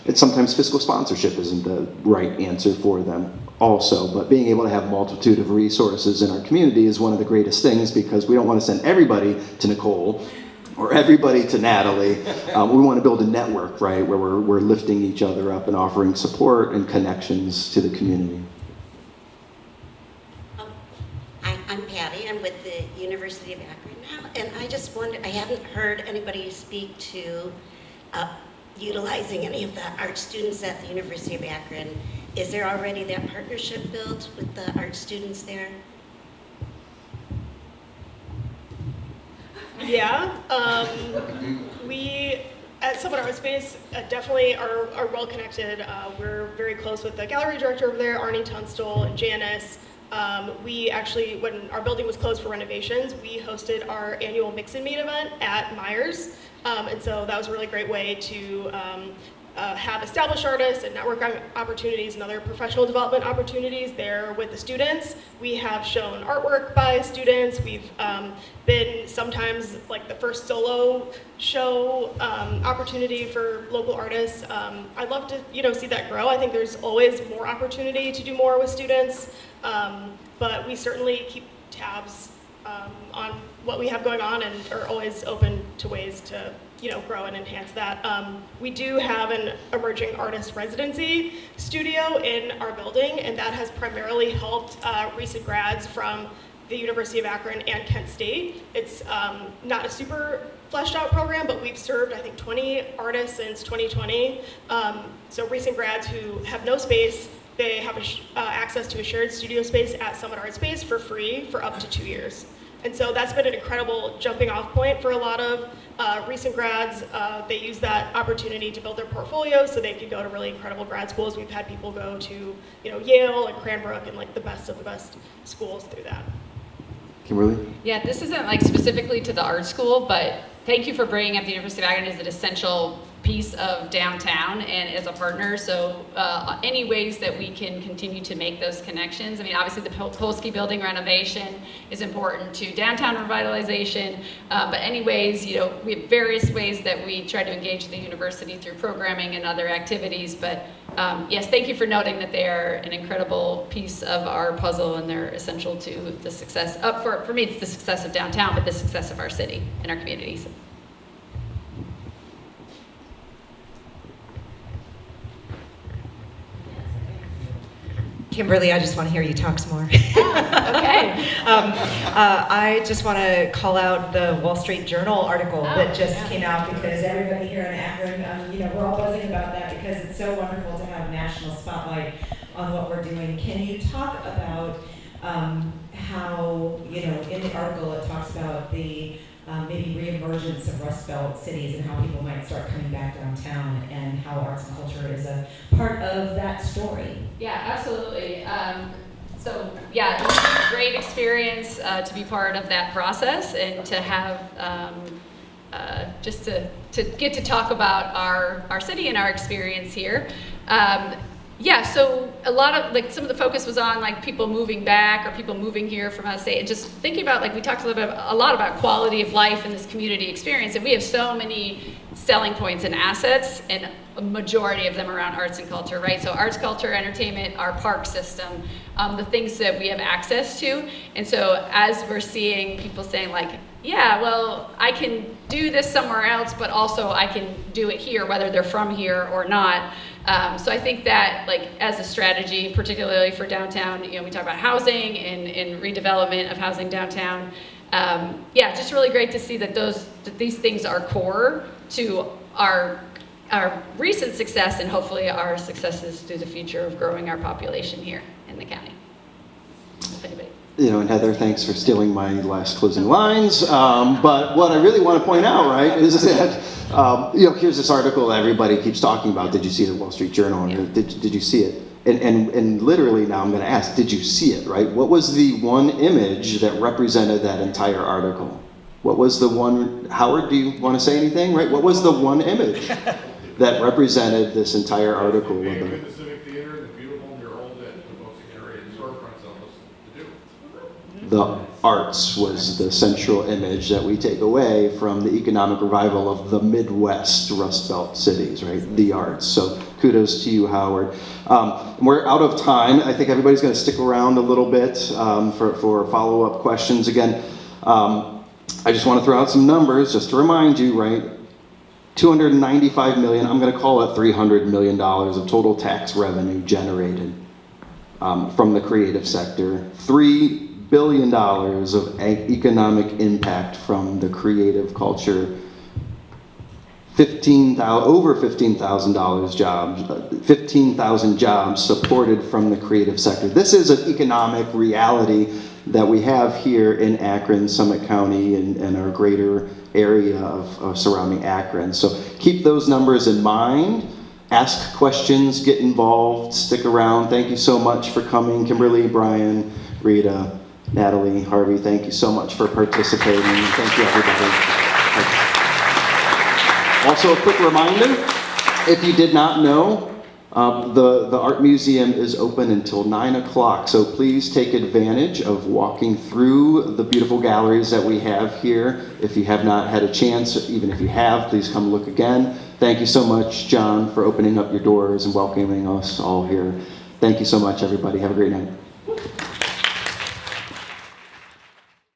Speaker 3: And sometimes fiscal sponsorship isn't the right answer for them also, but being able to have a multitude of resources in our community is one of the greatest things, because we don't want to send everybody to Nicole or everybody to Natalie. We want to build a network, right, where we're lifting each other up and offering support and connections to the community.
Speaker 11: I'm Patty. I'm with the University of Akron now, and I just wonder, I haven't heard anybody speak to utilizing any of the art students at the University of Akron. Is there already that partnership built with the art students there?
Speaker 7: Yeah, we at Summit Artspace definitely are well connected. We're very close with the gallery director over there, Arnie Tunstall, and Janice. We actually, when our building was closed for renovations, we hosted our annual Mix and Meet event at Myers. And so that was a really great way to have established artists and network opportunities and other professional development opportunities there with the students. We have shown artwork by students. We've been sometimes like the first solo show opportunity for local artists. I'd love to see that grow. I think there's always more opportunity to do more with students, but we certainly keep tabs on what we have going on and are always open to ways to grow and enhance that. We do have an emerging artist residency studio in our building, and that has primarily helped recent grads from the University of Akron and Kent State. It's not a super fleshed out program, but we've served, I think, 20 artists since 2020. So recent grads who have no space, they have access to a shared studio space at Summit Artspace for free for up to 2 years. And so that's been an incredible jumping off point for a lot of recent grads. They use that opportunity to build their portfolios so they can go to really incredible grad schools. We've had people go to, Yale and Cranbrook and like the best of the best schools through that.
Speaker 3: Kimberly?
Speaker 4: Yeah, this isn't like specifically to the art school, but thank you for bringing up the University of Akron as an essential piece of downtown and as a partner. So any ways that we can continue to make those connections. I mean, obviously the Polsky building renovation is important to downtown revitalization, but any ways, we have various ways that we try to engage the university through programming and other activities. But yes, thank you for noting that they are an incredible piece of our puzzle and they're essential to the success, for me, it's the success of downtown, but the success of our city and our communities.
Speaker 12: Kimberly, I just want to hear you talk some more.
Speaker 4: Okay.
Speaker 12: I just want to call out the Wall Street Journal article that just came out because everybody here in Akron, we're all buzzing about that because it's so wonderful to have a national spotlight on what we're doing. Can you talk about how, in the article it talks about the maybe reemergence of Rust Belt cities and how people might start coming back downtown and how arts and culture is a part of that story?
Speaker 4: Yeah, absolutely. So yeah, it was a great experience to be part of that process and to have just to get to talk about our city and our experience here. Yeah, so a lot of some of the focus was on people moving back or people moving here from out of state, and just thinking about we talked a lot about quality of life in this community experience, and we have so many selling points and assets, and a majority of them around arts and culture, right? So arts, culture, entertainment, our park system, the things that we have access to, and so as we're seeing people saying yeah, well, I can do this somewhere else, but also I can do it here, whether they're from here or not. So I think that as a strategy, particularly for downtown, we talk about housing and redevelopment of housing downtown. Yeah, just really great to see that these things are core to our recent success and hopefully our successes through the future of growing our population here in the county. If anybody.
Speaker 3: And Heather, thanks for stealing my last closing lines. But what I really want to point out, right, is that, here's this article that everybody keeps talking about. Did you see the Wall Street Journal?
Speaker 4: Yeah.
Speaker 3: Did you see it? And literally now I'm going to ask, did you see it, right? What was the one image that represented that entire article? What was the one, Howard, do you want to say anything, right? What was the one image that represented this entire article?
Speaker 13: The Civic Theater, the beautiful mural that the folks in the area storefronts help us to do.
Speaker 3: The arts was the central image that we take away from the economic revival of the Midwest Rust Belt cities, right? The arts. So kudos to you, Howard. We're out of time. I think everybody's going to stick around a little bit for follow-up questions. Again, I just want to throw out some numbers just to remind you, right? $295 million, I'm going to call it $300 million of total tax revenue generated from the creative sector. $3 billion of economic impact from the creative culture. Over 15,000 jobs supported from the creative sector. This is an economic reality that we have here in Akron, Summit County, and our greater area of surrounding Akron. So keep those numbers in mind. Ask questions, get involved, stick around. Thank you so much for coming. Kimberly, Brian, Rita, Natalie, Harvey, thank you so much for participating. Thank you, everybody. Also, a quick reminder, if you did not know, the Art Museum is open until 9 o'clock, so please take advantage of walking through the beautiful galleries that we have here. If you have not had a chance, even if you have, please come look again. Thank you so much, John, for opening up your doors and welcoming us all here. Thank you so much, everybody. Have a great night.